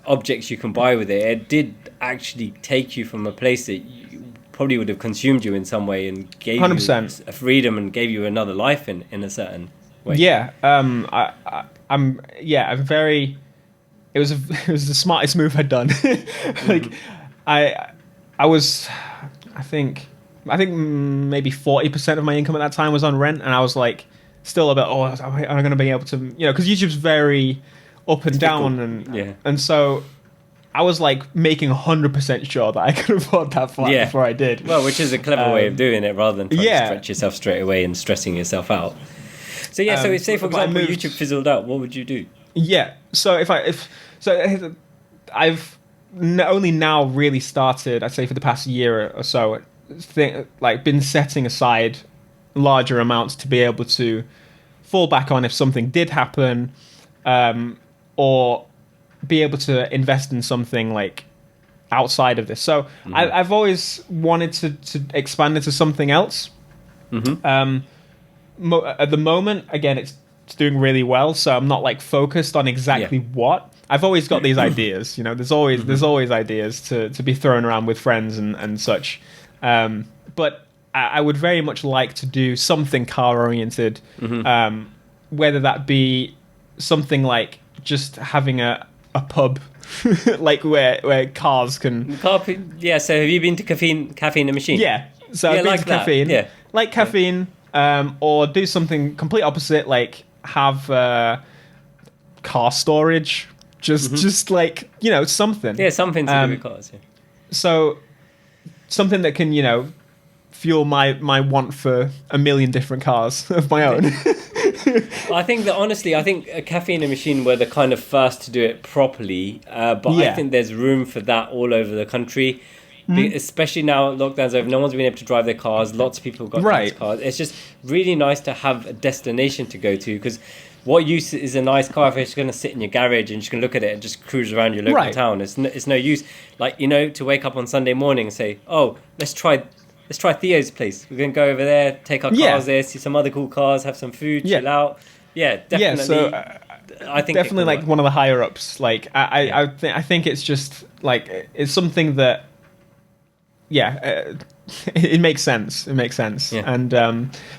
objects you can buy with it did actually take you from a place that you probably would have consumed you in some way and gave 100%. You a freedom and gave you another life in a certain way. I'm very. It was the smartest move I'd done. Like. I was, I think maybe 40% of my income at that time was on rent, and I was like, still a bit, am I going to be able to, because YouTube's very up and down, and so I was like making 100% sure that I could afford that flat before I did. Well, which is a clever way of doing it, rather than trying to stretch yourself straight away and stressing yourself out. So so say for example YouTube fizzled out, what would you do? Yeah. So I've only now really started. I'd say for the past year or so, been setting aside larger amounts to be able to fall back on if something did happen, or be able to invest in something like outside of this. So I've always wanted to expand into something else. At the moment, again, it's doing really well, so I'm not like focused on exactly what. I've always got these ideas, there's always ideas to be thrown around with friends and such. But I would very much like to do something car oriented, whether that be something like just having a pub, like where cars can. Yeah. So have you been to Caffeine and Machine? Yeah. So I've been like to Caffeine. Yeah. Like Caffeine, or do something complete opposite, like have car storage. Just like, something. Yeah, something to do with cars. Yeah. So something that can, fuel my want for a million different cars of my own. I think that honestly, a Caffeine and Machine were the kind of first to do it properly, but I think there's room for that all over the country. Especially now lockdown's over, no one's been able to drive their cars, lots of people got nice cars. It's just really nice to have a destination to go to, because what use is a nice car if it's going to sit in your garage and you're just going to look at it and just cruise around your local town? It's no use, like, to wake up on Sunday morning and say, oh, let's try Theo's place, we're going to go over there, take our cars there, see some other cool cars, have some food, chill out. Definitely. So I think definitely like one of the higher ups. Like I think it's just like it's something that it makes sense. It makes sense. Yeah. And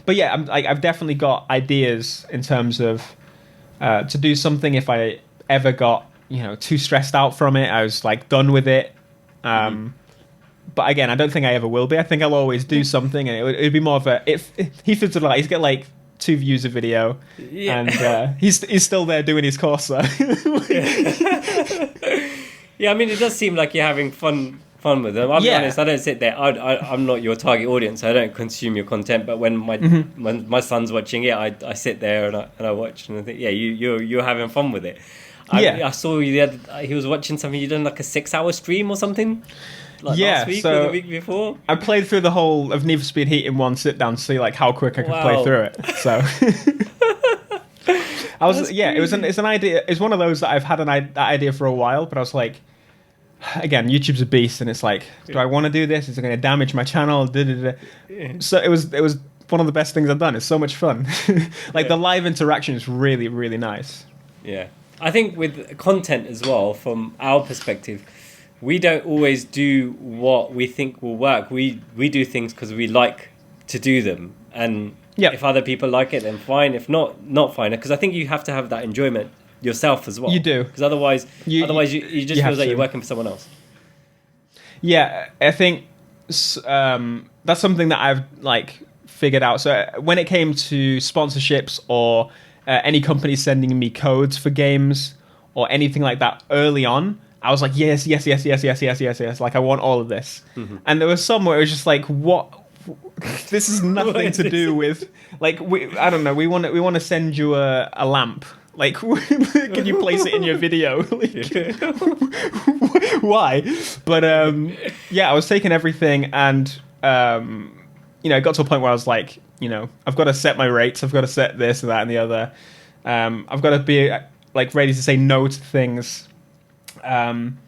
but yeah, I've definitely got ideas in terms of to do something if I ever got too stressed out from it. I was like done with it. But again, I don't think I ever will be. I think I'll always do something, and it'd be more of a he feels like he's got like 2 views a video, and he's still there doing his Corsa. Yeah, I mean, it does seem like you're having fun with them. I'll be honest, I don't sit there. I'm not your target audience. So I don't consume your content. But when my son's watching it, I sit there and I watch, and I think, you're having fun with it. I saw you he was watching something. You done like a 6-hour stream or something. Like last week or the week before. I played through the whole of Need for Speed Heat in one sit down to see like how quick I could play through it. So I was it's an idea. It's one of those that I've had that idea for a while, but I was like, again, YouTube's a beast, and it's like, do I want to do this? Is it going to damage my channel? So it was one of the best things I've done. It's so much fun. The live interaction is really, really nice. Yeah, I think with content as well, from our perspective, we don't always do what we think will work. We do things because we like to do them, and if other people like it, then fine. If not fine. Because I think you have to have that enjoyment yourself as well. You do, because otherwise you just feel like you're working for someone else. Yeah, I think that's something that I've figured out. So when it came to sponsorships or any company sending me codes for games or anything like that early on, I was like, yes. Like, I want all of this. And there was some where it was just like, what? This is nothing to do with, I don't know. We want to send you a lamp. Like, can you place it in your video? Why? But I was taking everything, and it got to a point where I was like, I've got to set my rates. I've got to set this and that and the other. I've got to be ready to say no to things. And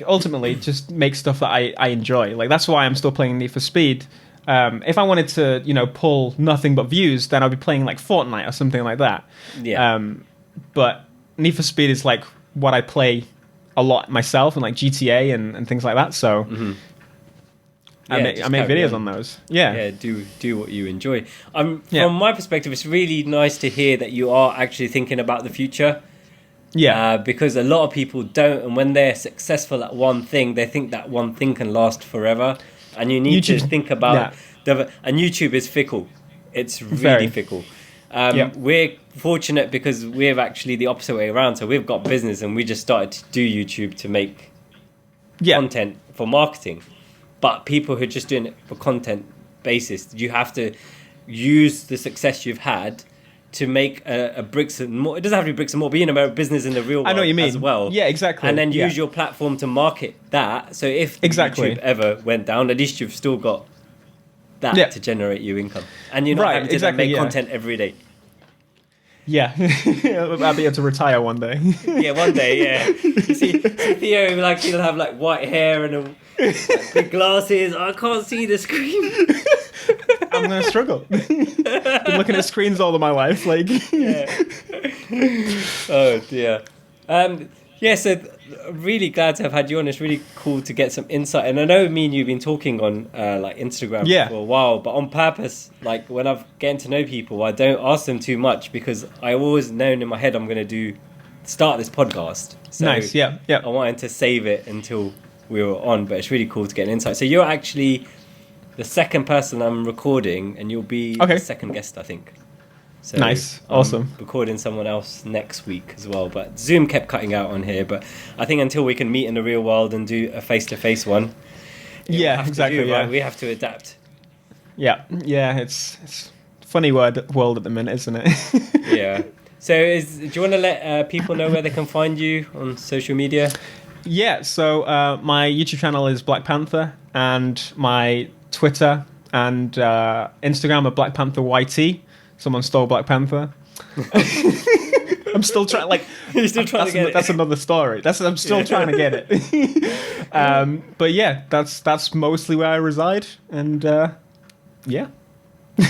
ultimately just make stuff that I enjoy. That's why I'm still playing Need for Speed. If I wanted to, pull nothing but views, then I'd be playing Fortnite or something like that. Yeah. But Need for Speed is what I play a lot myself, and GTA and things like that. So I make videos on those. Yeah. Do what you enjoy. From my perspective, it's really nice to hear that you are actually thinking about the future. Yeah. Because a lot of people don't, and when they're successful at one thing, they think that one thing can last forever. And you need to think about and YouTube is fickle. It's really fickle. We're fortunate because we're actually the opposite way around. So we've got business, and we just started to do YouTube to make content for marketing. But people who are just doing it for content basis, you have to use the success you've had to make a bricks and mortar. It doesn't have to be bricks and mortar, but a business in the real world I know what you mean. as well. Yeah, exactly. And then Yeah. use your platform to market that. So if Exactly. YouTube ever went down, at least you've still got that Yeah. to generate you income. And you're not Right, having to exactly, make yeah. content every day. Yeah, I'll be able to retire one day. Yeah, one day, yeah. You see Theo, like, he'll have like white hair and like, big glasses. I can't see the screen. I'm gonna struggle. Been looking at screens all of my life, like. Yeah. Oh dear. Yeah, so really glad to have had you on. It's really cool to get some insight. And I know me and you've been talking on like Instagram for a while, but on purpose, like when I've getting to know people, I don't ask them too much because I always known in my head I'm going to start this podcast. So Nice, yeah. I wanted to save it until we were on, but it's really cool to get an insight. So you're actually the second person I'm recording, and you'll be the second guest, I think. So Nice, awesome. Recording someone else next week as well, but Zoom kept cutting out on here. But I think until we can meet in the real world and do a face-to-face one, exactly. right? We have to adapt. Yeah, it's a funny world at the minute, isn't it? Yeah. So, do you want to let people know where they can find you on social media? Yeah. So my YouTube channel is BlackPanthaa, and my Twitter and Instagram are BlackPanthaa YT. Someone stole Black Panther. I'm still trying. Like, you're still trying to get it. That's another story. I'm still trying to get it. But yeah, that's mostly where I reside, and yeah. Yeah,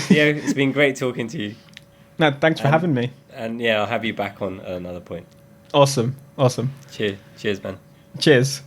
it's been great talking to you. No, thanks for having me. And yeah, I'll have you back on another point. Awesome. Cheers, man. Cheers.